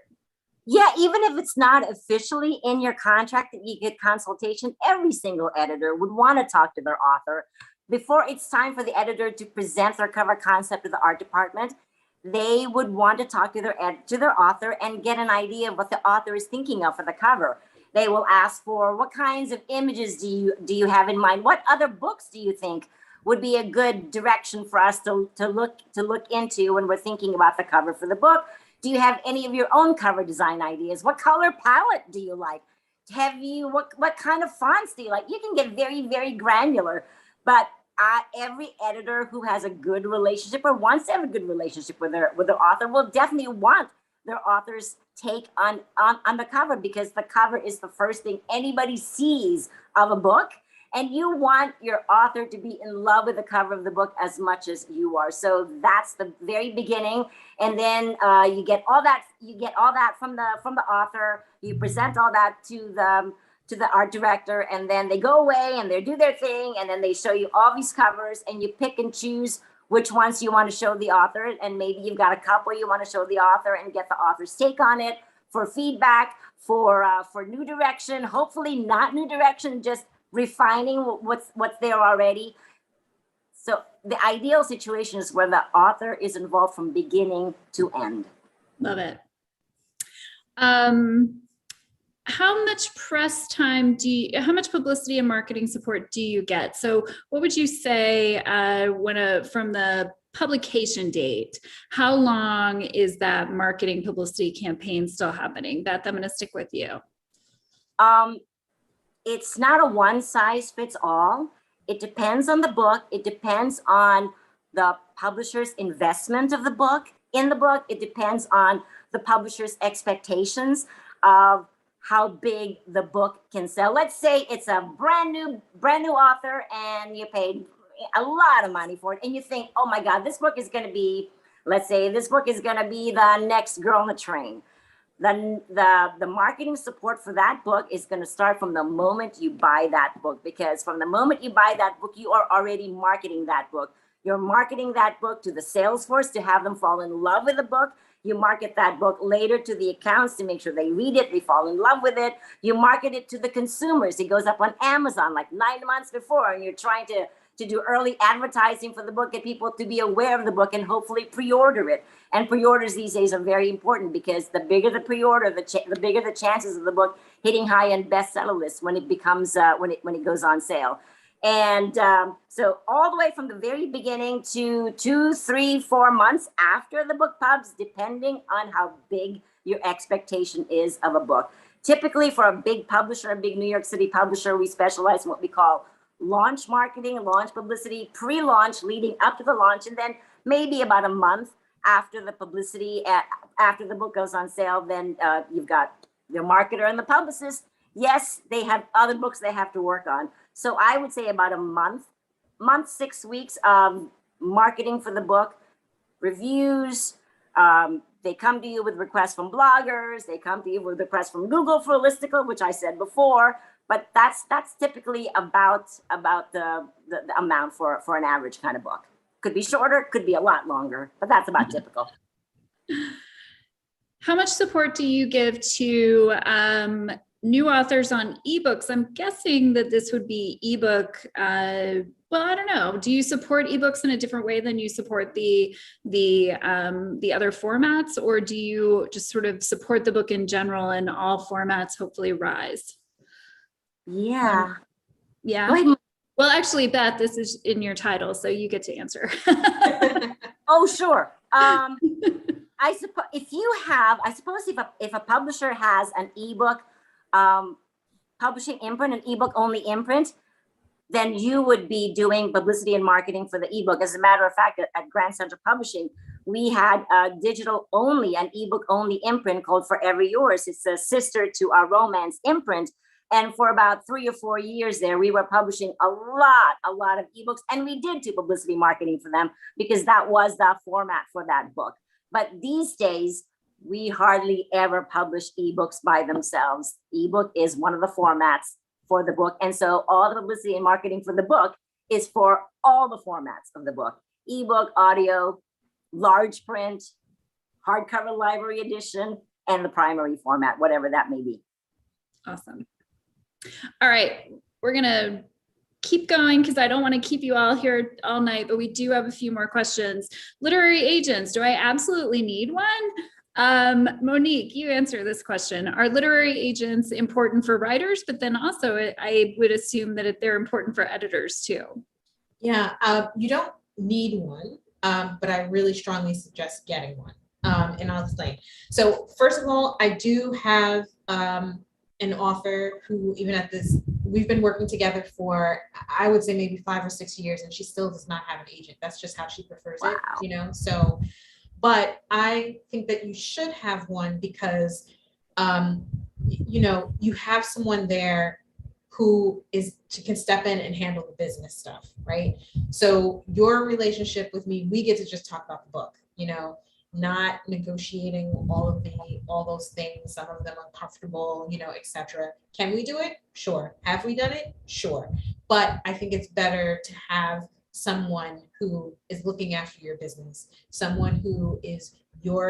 Yeah, even if it's not officially in your contract that you get consultation, every single editor would want to talk to their author before it's time for the editor to present their cover concept to the art department. They would want to talk to their author and get an idea of what the author is thinking of for the cover. They will ask for, what kinds of images do you have in mind? What other books do you think would be a good direction for us to look into when we're thinking about the cover for the book? Do you have any of your own cover design ideas? What color palette do you like? What kind of fonts do you like? You can get very, very granular, but every editor who has a good relationship or wants to have a good relationship with their author will definitely want their author's take on the cover, because the cover is the first thing anybody sees of a book, and you want your author to be in love with the cover of the book as much as you are. So that's the very beginning, and then you get all that from the author. You present all that to the art director, and then they go away and they do their thing, and then they show you all these covers, and you pick and choose which ones you want to show the author, and maybe you've got a couple you want to show the author and get the author's take on it for feedback, for new direction, hopefully not new direction, just refining what's there already. So the ideal situation is where the author is involved from beginning to end. Love it. How much press time how much publicity and marketing support do you get? So what would you say from the publication date, how long is that marketing publicity campaign still happening? Beth, I'm going to stick with you. It's not a one size fits all. It depends on the book. It depends on the publisher's investment of the book in the book. It depends on the publisher's expectations of how big the book can sell. Let's say it's a brand new author and you paid a lot of money for it. And you think, oh my God, this book is going to be, let's say this book is going to be the next Girl on the Train. The marketing support for that book is going to start from the moment you buy that book, because from the moment you buy that book, you are already marketing that book. You're marketing that book to the sales force to have them fall in love with the book. You market that book later to the accounts to make sure they read it, they fall in love with it. You market it to the consumers. It goes up on Amazon like 9 months before, and you're trying to do early advertising for the book, get people to be aware of the book and hopefully pre-order it. And pre-orders these days are very important, because the bigger the pre-order, the bigger the chances of the book hitting high-end bestseller lists when it becomes when it goes on sale. And so all the way from the very beginning to 2, 3, 4 months after the book pubs, depending on how big your expectation is of a book. Typically for a big publisher, a big New York City publisher, we specialize in what we call launch marketing, launch publicity, pre-launch leading up to the launch, and then maybe about a month after the publicity, after the book goes on sale, then you've got the marketer and the publicist. Yes, they have other books they have to work on. So I would say about a month, 6 weeks of marketing for the book, reviews. They come to you with requests from bloggers. They come to you with requests from Google for a listicle, which I said before. But that's typically about the amount for an average kind of book. Could be shorter, could be a lot longer, but that's about typical. How much support do you give to new authors on ebooks? I'm guessing that this would be ebook. Well, I don't know. Do you support ebooks in a different way than you support the other formats, or do you just sort of support the book in general and all formats hopefully rise? Yeah. Yeah. Well, actually, Beth, this is in your title, so you get to answer. Oh, sure. I suppose if a publisher has an ebook publishing imprint, an ebook only imprint, then you would be doing publicity and marketing for the ebook. As a matter of fact, at Grand Central Publishing, we had a digital only, an ebook only imprint called Forever Yours. It's a sister to our romance imprint. And for about 3 or 4 years there, we were publishing a lot of ebooks, and we did do publicity marketing for them because that was the format for that book. But these days, we hardly ever publish ebooks by themselves. Ebook is one of the formats for the book. And so all the publicity and marketing for the book is for all the formats of the book: ebook, audio, large print, hardcover library edition, and the primary format, whatever that may be. Awesome. All right, we're going to keep going because I don't want to keep you all here all night, but we do have a few more questions. Literary agents, do I absolutely need one? Monique, you answer this question. Are literary agents important for writers, but then also I would assume that they're important for editors too? Yeah, you don't need one, but I really strongly suggest getting one. And I'll explain. So first of all, I do have an author who, even at this, we've been working together for, I would say maybe 5 or 6 years, and she still does not have an agent. That's just how she prefers it, you know? So, but I think that you should have one because, you know, you have someone there who can step in and handle the business stuff, right? So your relationship with me, we get to just talk about the book, you know, not negotiating all those things, some of them uncomfortable, you know, etc. Can we do it? Sure. Have we done it? Sure. But I think it's better to have someone who is looking after your business, someone who is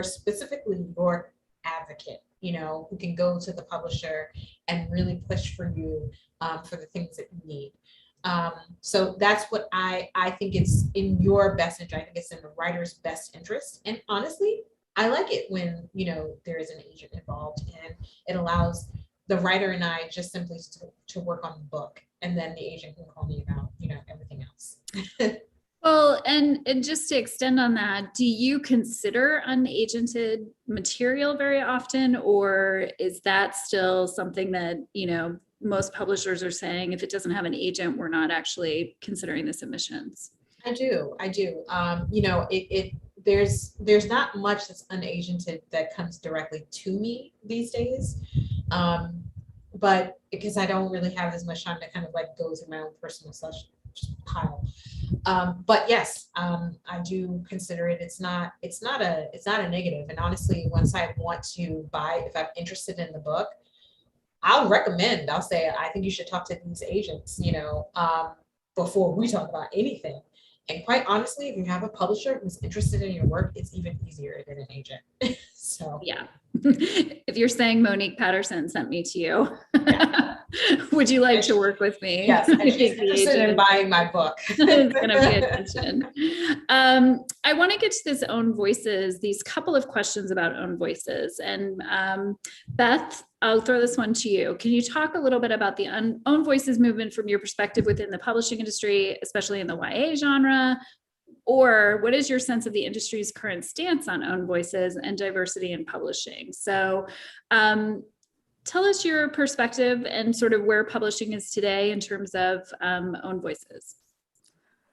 specifically your advocate, you know, who can go to the publisher and really push for you for the things that you need. So that's what I think it's in your best interest. I think it's in the writer's best interest. And honestly, I like it when, you know, there is an agent involved, and it allows the writer and I just simply to work on the book, and then the agent can call me about, you know, everything else. Well, and just to extend on that, do you consider unagented material very often, or is that still something that, you know, most publishers are saying if it doesn't have an agent, we're not actually considering the submissions? I do. You know, there's not much that's unagented that comes directly to me these days. But because I don't really have as much time to kind of like go through my own personal pile. But yes, I do consider it. It's not a negative. And honestly, once I want to buy, if I'm interested in the book, I'll recommend. I'll say, I think you should talk to these agents, you know, before we talk about anything. And quite honestly, if you have a publisher who's interested in your work, it's even easier than an agent. So yeah. If you're saying Monique Patterson sent me to you, yeah. Would you like to work with me? Yes, and she's interested in buying my book. It's going to be attention. I want to get to this own voices, these couple of questions about own voices. And Beth, I'll throw this one to you. Can you talk a little bit about the own voices movement from your perspective within the publishing industry, especially in the YA genre? Or what is your sense of the industry's current stance on own voices and diversity in publishing? So tell us your perspective and sort of where publishing is today in terms of own voices.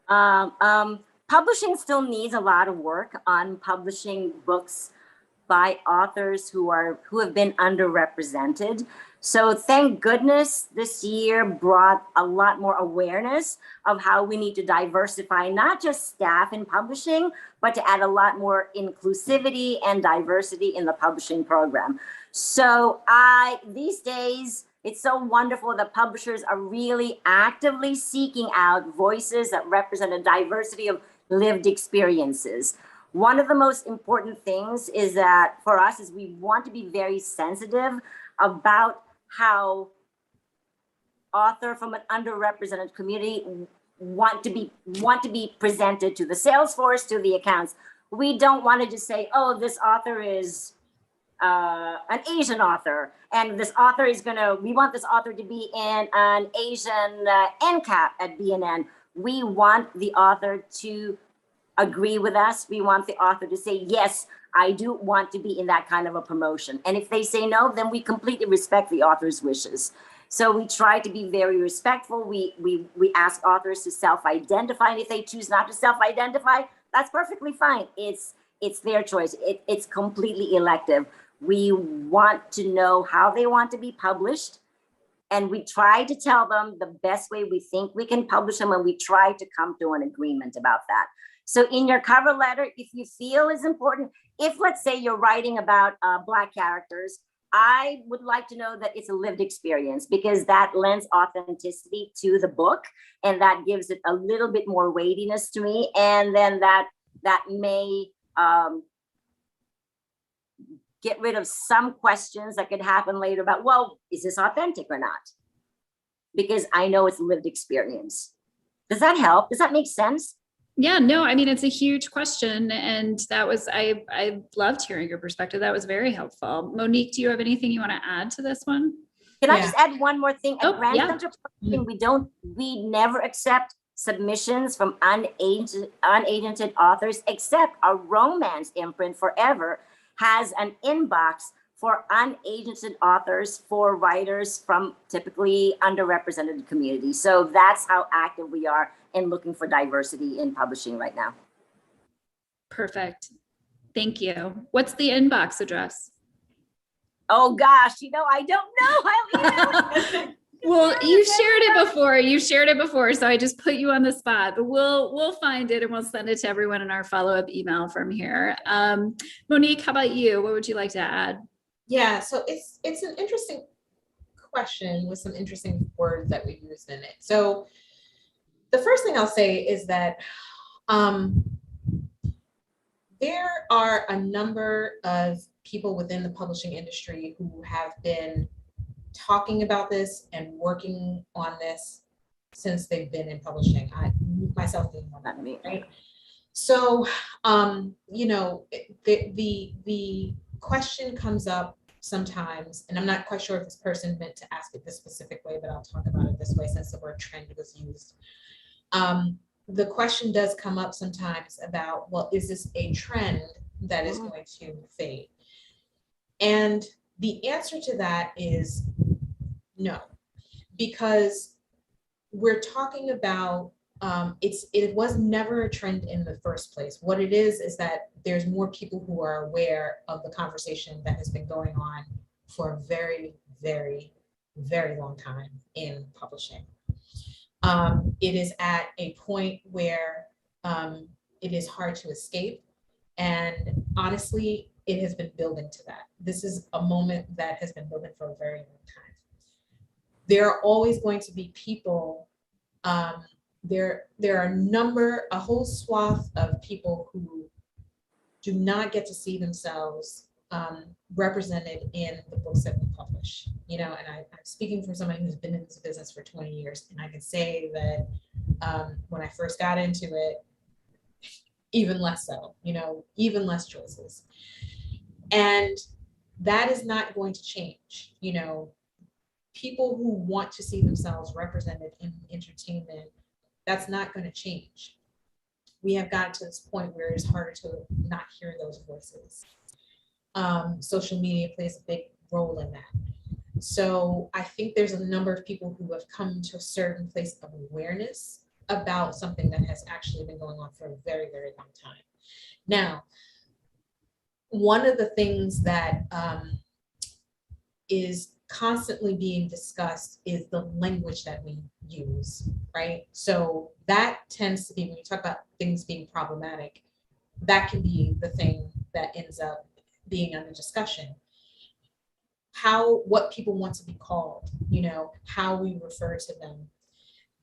Publishing still needs a lot of work on publishing books by authors who have been underrepresented. So thank goodness this year brought a lot more awareness of how we need to diversify, not just staff in publishing, but to add a lot more inclusivity and diversity in the publishing program. So these days, it's so wonderful that publishers are really actively seeking out voices that represent a diversity of lived experiences. One of the most important things is that for us is we want to be very sensitive about how author from an underrepresented community want to be presented to the sales force, to the accounts. We don't want to just say, oh, this author is an Asian author, and this author is we want this author to be in an Asian NCAP at BNN. We want the author to agree with us. We want the author to say, yes, I do want to be in that kind of a promotion. And if they say no, then we completely respect the author's wishes. So we try to be very respectful. We ask authors to self-identify, and if they choose not to self-identify, that's perfectly fine. It's their choice. It's completely elective. We want to know how they want to be published, and we try to tell them the best way we think we can publish them, and we try to come to an agreement about that. So in your cover letter, if you feel is important, if let's say you're writing about Black characters, I would like to know that it's a lived experience, because that lends authenticity to the book, and that gives it a little bit more weightiness to me. And then that may get rid of some questions that could happen later about, well, is this authentic or not? Because I know it's a lived experience. Does that help? Does that make sense? Yeah, no, I mean, it's a huge question. And that was, I loved hearing your perspective. That was very helpful. Monique, do you have anything you want to add to this one? Can I just add one more thing? At Grand yeah. Central Publishing, we never accept submissions from unagented authors, except our romance imprint Forever has an inbox for unagented authors, for writers from typically underrepresented communities. So that's how active we are in looking for diversity in publishing right now. Perfect. Thank you. What's the inbox address? Oh gosh, I don't know. Well, you shared it before. So I just put you on the spot, but we'll find it and we'll send it to everyone in our follow-up email from here. Monique, how about you? What would you like to add? Yeah, so it's an interesting question with some interesting words that we used in it. So the first thing I'll say is that there are a number of people within the publishing industry who have been talking about this and working on this since they've been in publishing. I myself being one of them, right? So, the question comes up sometimes, and I'm not quite sure if this person meant to ask it this specific way, but I'll talk about it this way since the word trend was used. The question does come up sometimes about, well, is this a trend that is going to fade? And the answer to that is no, because we're talking about it was never a trend in the first place. What it is that there's more people who are aware of the conversation that has been going on for a very, very, very long time in publishing. It is at a point where it is hard to escape. And honestly, it has been building to that. This is a moment that has been building for a very long time. There are always going to be people, there are a whole swath of people who do not get to see themselves represented in the books that we publish. You know, and I'm speaking from somebody who's been in this business for 20 years, and I can say that when I first got into it, even less so, you know, even less choices. And that is not going to change. You know, people who want to see themselves represented in entertainment, that's not going to change. We have gotten to this point where it's harder to not hear those voices. Social media plays a big role in that. So I think there's a number of people who have come to a certain place of awareness about something that has actually been going on for a very, very long time. Now, one of the things that is constantly being discussed is the language that we use, right? So that tends to be, when you talk about things being problematic, that can be the thing that ends up being under discussion. What people want to be called, you know, how we refer to them.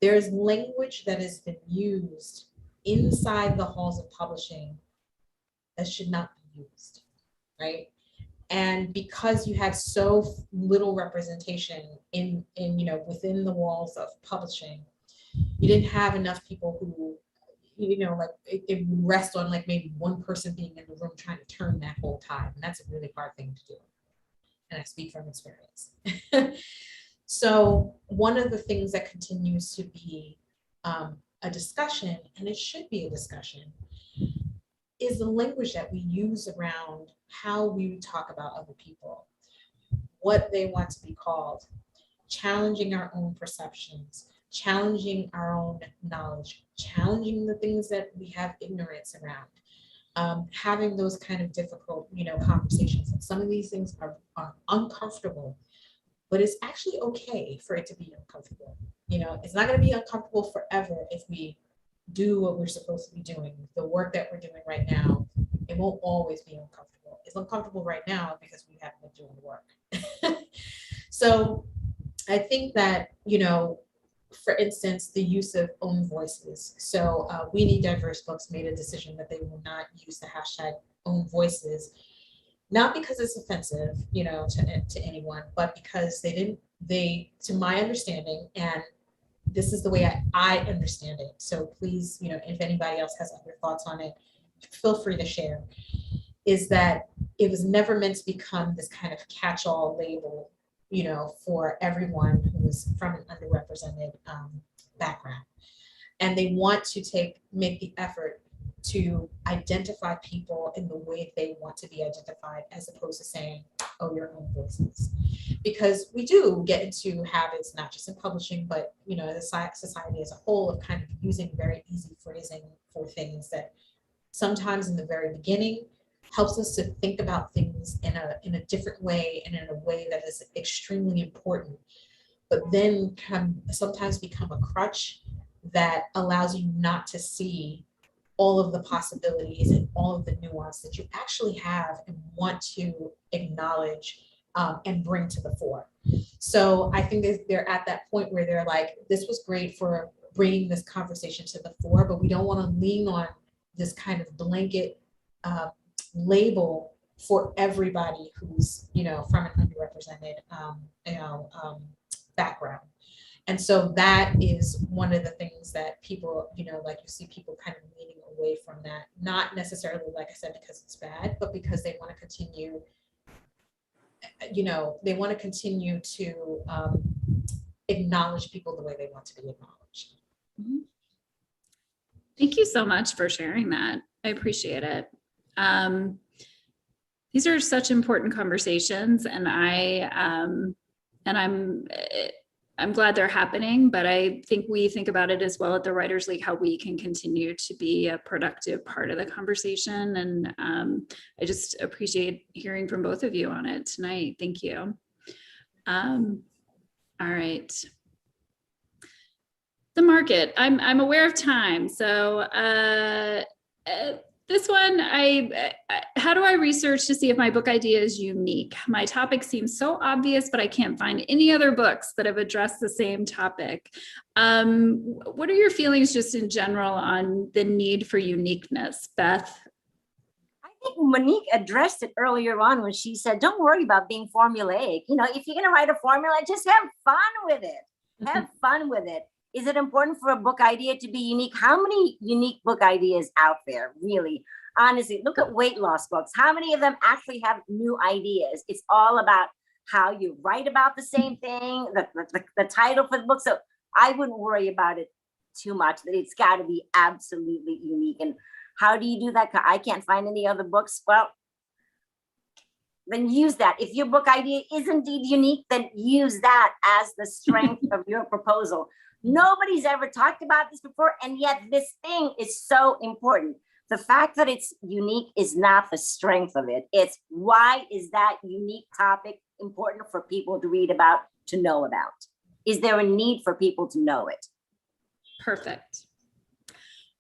There's language that has been used inside the halls of publishing that should not be used, right? And because you had so little representation in you know, within the walls of publishing, you didn't have enough people who, you know, like it would rest on like maybe one person being in the room trying to turn that whole tide. And that's a really hard thing to do. And I speak from experience. So one of the things that continues to be a discussion, and it should be a discussion, is the language that we use around how we talk about other people, what they want to be called, challenging our own perceptions, challenging our own knowledge, challenging the things that we have ignorance around, having those kind of difficult, you know, conversations. And some of these things are uncomfortable, but it's actually okay for it to be uncomfortable. You know, it's not going to be uncomfortable forever if we do what we're supposed to be doing. The work that we're doing right now, it won't always be uncomfortable. It's uncomfortable right now because we haven't been doing the work. So I think that, you know, for instance, the use of own voices. So We Need Diverse Books made a decision that they will not use the hashtag own voices, not because it's offensive, you know, to anyone, but because they, to my understanding, and this is the way I understand it. So please, you know, if anybody else has other thoughts on it, feel free to share, is that it was never meant to become this kind of catch-all label, you know, for everyone who is from an underrepresented background. And they want to make the effort to identify people in the way they want to be identified, as opposed to saying, oh, your own voices. Because we do get into habits, not just in publishing, but, you know, the society as a whole, of kind of using very easy phrasing for things that sometimes in the very beginning helps us to think about things in a different way, and in a way that is extremely important, but then can sometimes become a crutch that allows you not to see all of the possibilities and all of the nuance that you actually have and want to acknowledge and bring to the fore. So I think they're at that point where they're like, this was great for bringing this conversation to the fore, but we don't want to lean on this kind of blanket label for everybody who's, you know, from an underrepresented background. And so that is one of the things that people, you know, like you see people kind of leaning away from that, not necessarily, like I said, because it's bad, but because they want to continue, you know, they want to continue to acknowledge people the way they want to be acknowledged. Mm-hmm. Thank you so much for sharing that. I appreciate it. These are such important conversations, and I'm I'm glad they're happening, but I think we think about it as well at the Writers League, how we can continue to be a productive part of the conversation. And I just appreciate hearing from both of you on it tonight. Thank you. All right. The market. I'm aware of time. So this one, how do I research to see if my book idea is unique? My topic seems so obvious, but I can't find any other books that have addressed the same topic. What are your feelings just in general on the need for uniqueness, Beth? I think Monique addressed it earlier on when she said, don't worry about being formulaic. You know, if you're going to write a formula, just have fun with it. Have fun with it. Is it important for a book idea to be unique? How many unique book ideas out there, really? Honestly, look at weight loss books. How many of them actually have new ideas? It's all about how you write about the same thing, the title for the book. So I wouldn't worry about it too much, that it's got to be absolutely unique. And how do you do that? I can't find any other books. Well, then use that. If your book idea is indeed unique, then use that as the strength of your proposal. Nobody's ever talked about this before, and yet this thing is so important. The fact that it's unique is not the strength of it. It's why is that unique topic important for people to read about, to know about? Is there a need for people to know it? Perfect.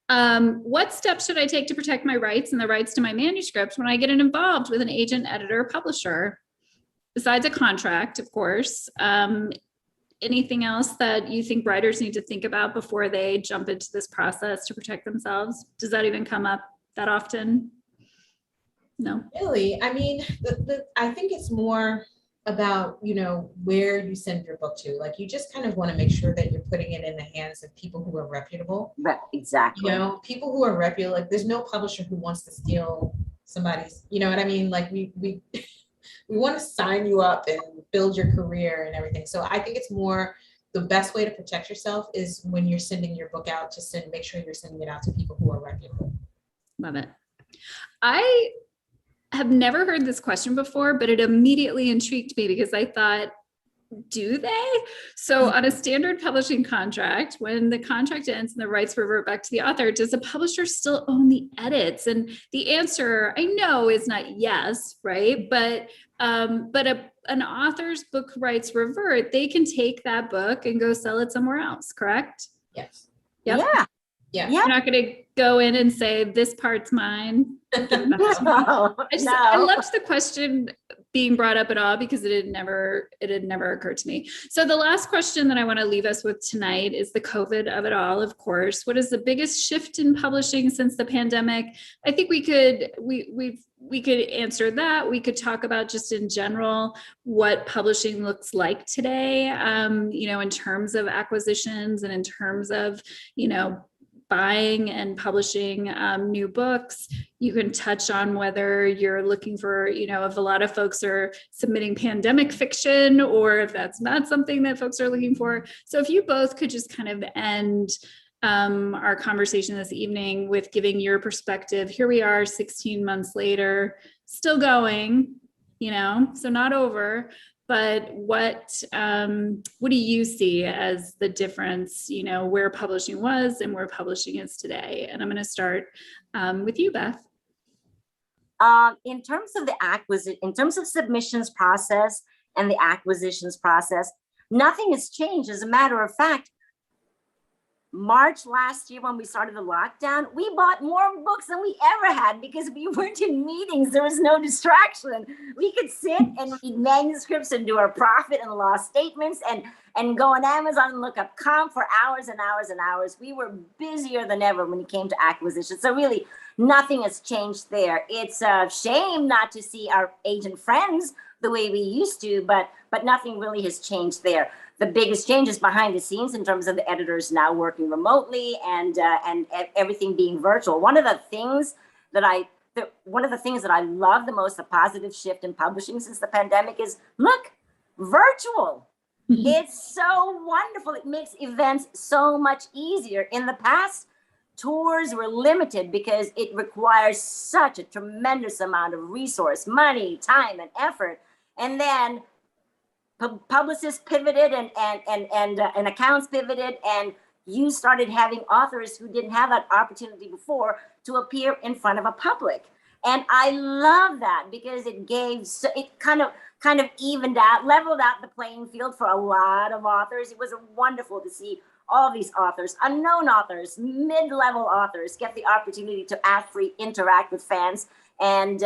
What steps should I take to protect my rights and the rights to my manuscript when I get involved with an agent, editor, publisher? Besides a contract, of course. Anything else that you think writers need to think about before they jump into this process to protect themselves? Does that even come up that often? No. Really, I mean, I think it's more about, you know, where you send your book to. Like, you just kind of want to make sure that you're putting it in the hands of people who are reputable. Right, exactly. You know, people who are reputable. Like, there's no publisher who wants to steal somebody's, you know what I mean? Like, we want to sign you up and build your career and everything. So I think it's more, the best way to protect yourself is when you're sending your book out, to make sure you're sending it out to people who are reputable. Love it. I have never heard this question before, but it immediately intrigued me because I thought, do they? So on a standard publishing contract, when the contract ends and the rights revert back to the author, does the publisher still own the edits? And the answer, I know, is not yes, right? But an author's book rights revert, they can take that book and go sell it somewhere else, correct? Yes. Yep. Yeah. Yeah. You're not going to go in and say, this part's mine. No, I loved the question being brought up at all because it had never occurred to me. So the last question that I want to leave us with tonight is the COVID of it all, of course. What is the biggest shift in publishing since the pandemic? I think we could answer that. We could talk about just in general what publishing looks like today, you know, in terms of acquisitions and in terms of, you know, buying and publishing new books. You can touch on whether you're looking for, you know, if a lot of folks are submitting pandemic fiction or if that's not something that folks are looking for. So if you both could just kind of end our conversation this evening with giving your perspective. Here we are 16 months later, still going, you know, so not over. But what do you see as the difference, you know, where publishing was and where publishing is today? And I'm going to start with you, Beth. In terms of submissions process and the acquisitions process, nothing has changed. As a matter of fact, March last year, when we started the lockdown, we bought more books than we ever had because we weren't in meetings. There was no distraction. We could sit and read manuscripts and do our profit and loss statements and go on Amazon and look up comp for hours and hours and hours. We were busier than ever when it came to acquisition. So really, nothing has changed there. It's a shame not to see our agent friends the way we used to, but nothing really has changed there. The biggest change is behind the scenes in terms of the editors now working remotely and everything being virtual. One of the things that I love the most, the positive shift in publishing since the pandemic is, look, virtual. It's so wonderful. It makes events so much easier. In the past, tours were limited because it requires such a tremendous amount of resource, money, time, and effort. And then publicists pivoted and accounts pivoted, and you started having authors who didn't have that opportunity before to appear in front of a public. And I love that because it kind of evened out, leveled out the playing field for a lot of authors. It was wonderful to see all these authors, unknown authors, mid-level authors, get the opportunity to ad-free interact with fans and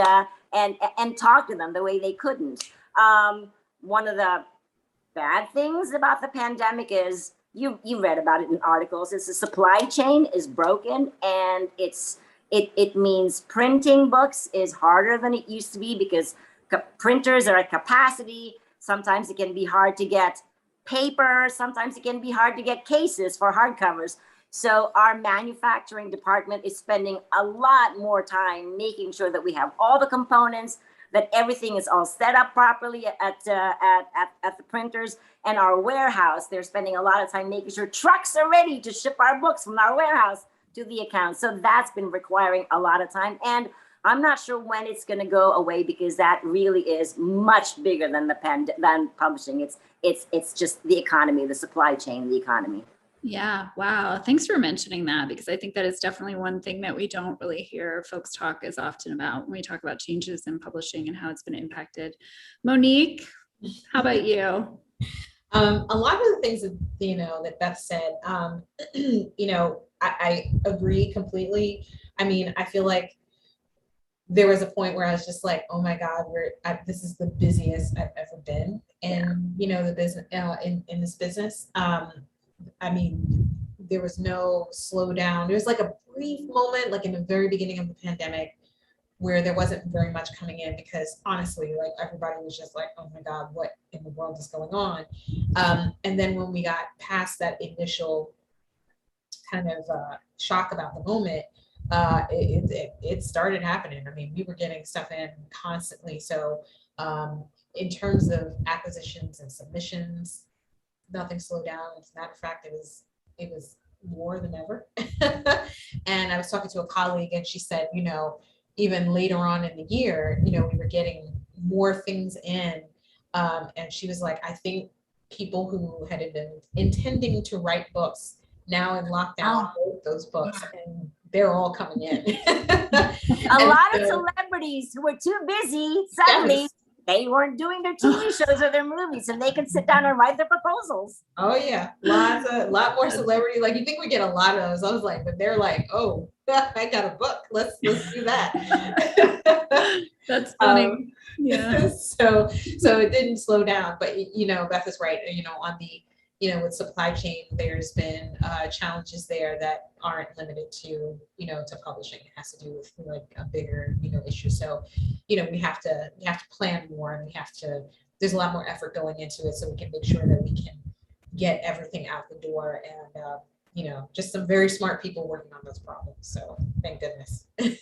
talk to them the way they couldn't. One of the bad things about the pandemic is you read about it in articles. Is the supply chain is broken, and it means printing books is harder than it used to be because printers are at capacity. Sometimes it can be hard to get paper. Sometimes it can be hard to get cases for hardcovers. So our manufacturing department is spending a lot more time making sure that we have all the components, that everything is all set up properly at the printers. And our warehouse, they're spending a lot of time making sure trucks are ready to ship our books from our warehouse to the account. So that's been requiring a lot of time. And I'm not sure when it's going to go away because that really is much bigger than than publishing. It's just the economy, the supply chain, the economy. Yeah. Wow. Thanks for mentioning that, because I think that is definitely one thing that we don't really hear folks talk as often about when we talk about changes in publishing and how it's been impacted. Monique, how about you? A lot of the things that, that Beth said, I agree completely. I mean, I feel like there was a point where I was just like, oh my God, this is the busiest I've ever been. And, the business, in this business, I mean, there was no slowdown. There was like a brief moment, like in the very beginning of the pandemic, where there wasn't very much coming in because honestly, like everybody was just like, oh my God, what in the world is going on? And then when we got past that initial kind of shock about the moment, it started happening. I mean, we were getting stuff in constantly. So in terms of acquisitions and submissions, nothing slowed down. As a matter of fact, it was more than ever. And I was talking to a colleague and she said, even later on in the year, we were getting more things in. And she was like, I think people who had been intending to write books now in lockdown wrote those books and they're all coming in. A lot of celebrities who were too busy, suddenly they weren't doing their TV shows or their movies, and they could sit down and write their proposals. Oh yeah, lot more celebrity. Like you think we get a lot of those. I was like, but they're like, oh, I got a book. Let's do that. That's funny. Yeah. So it didn't slow down, but Beth is right. On the with supply chain, there's been challenges there that aren't limited to to publishing. It has to do with like a bigger issue. So we have to plan more, and there's a lot more effort going into it so we can make sure that we can get everything out the door, and just some very smart people working on those problems. So thank goodness. Can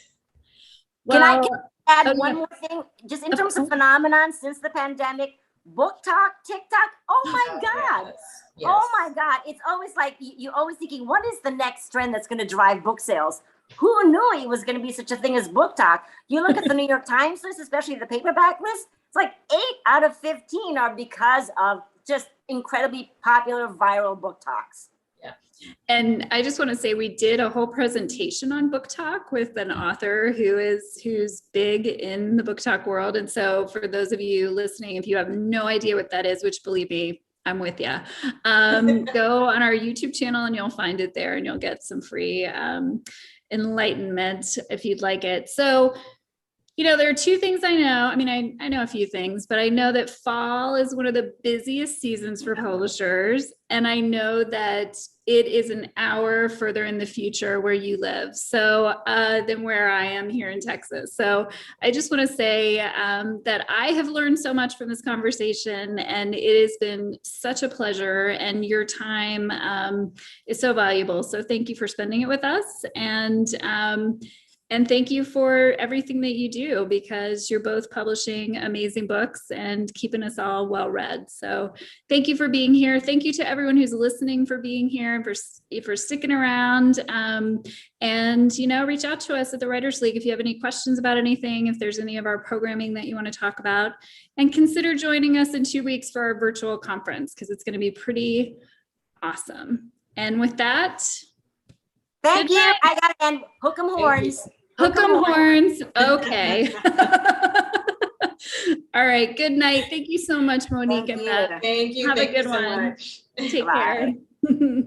I add one more thing? Just in terms of phenomenon since the pandemic, book talk, TikTok. Oh my God. Yes. Oh my God. It's always like you're always thinking, what is the next trend that's going to drive book sales? Who knew it was going to be such a thing as book talk? You look at the New York Times list, especially the paperback list, it's like 8 out of 15 are because of just incredibly popular viral book talks. Yeah. And I just want to say we did a whole presentation on book talk with an author who's big in the book talk world. And so for those of you listening, if you have no idea what that is, which believe me, I'm with you, go on our YouTube channel and you'll find it there, and you'll get some free enlightenment if you'd like it. So there are two things I know. I mean, I know a few things, but I know that fall is one of the busiest seasons for publishers. And I know that it is an hour further in the future where you live. So than where I am here in Texas. So I just want to say that I have learned so much from this conversation, and it has been such a pleasure, and your time is so valuable. So thank you for spending it with us. And And thank you for everything that you do, because you're both publishing amazing books and keeping us all well read. So thank you for being here. Thank you to everyone who's listening for being here and for sticking around. And, you know, reach out to us at the Writers League if you have any questions about anything, if there's any of our programming that you want to talk about, and consider joining us in 2 weeks for our virtual conference, because it's going to be pretty awesome. And with that, Thank good you. night. I got to end. Hook 'em horns. Hook 'em horns. Okay. All right. Good night. Thank you so much, Monique Thank and you. Beth. Thank you. Have a Thank you good so one. much. Take Bye. care.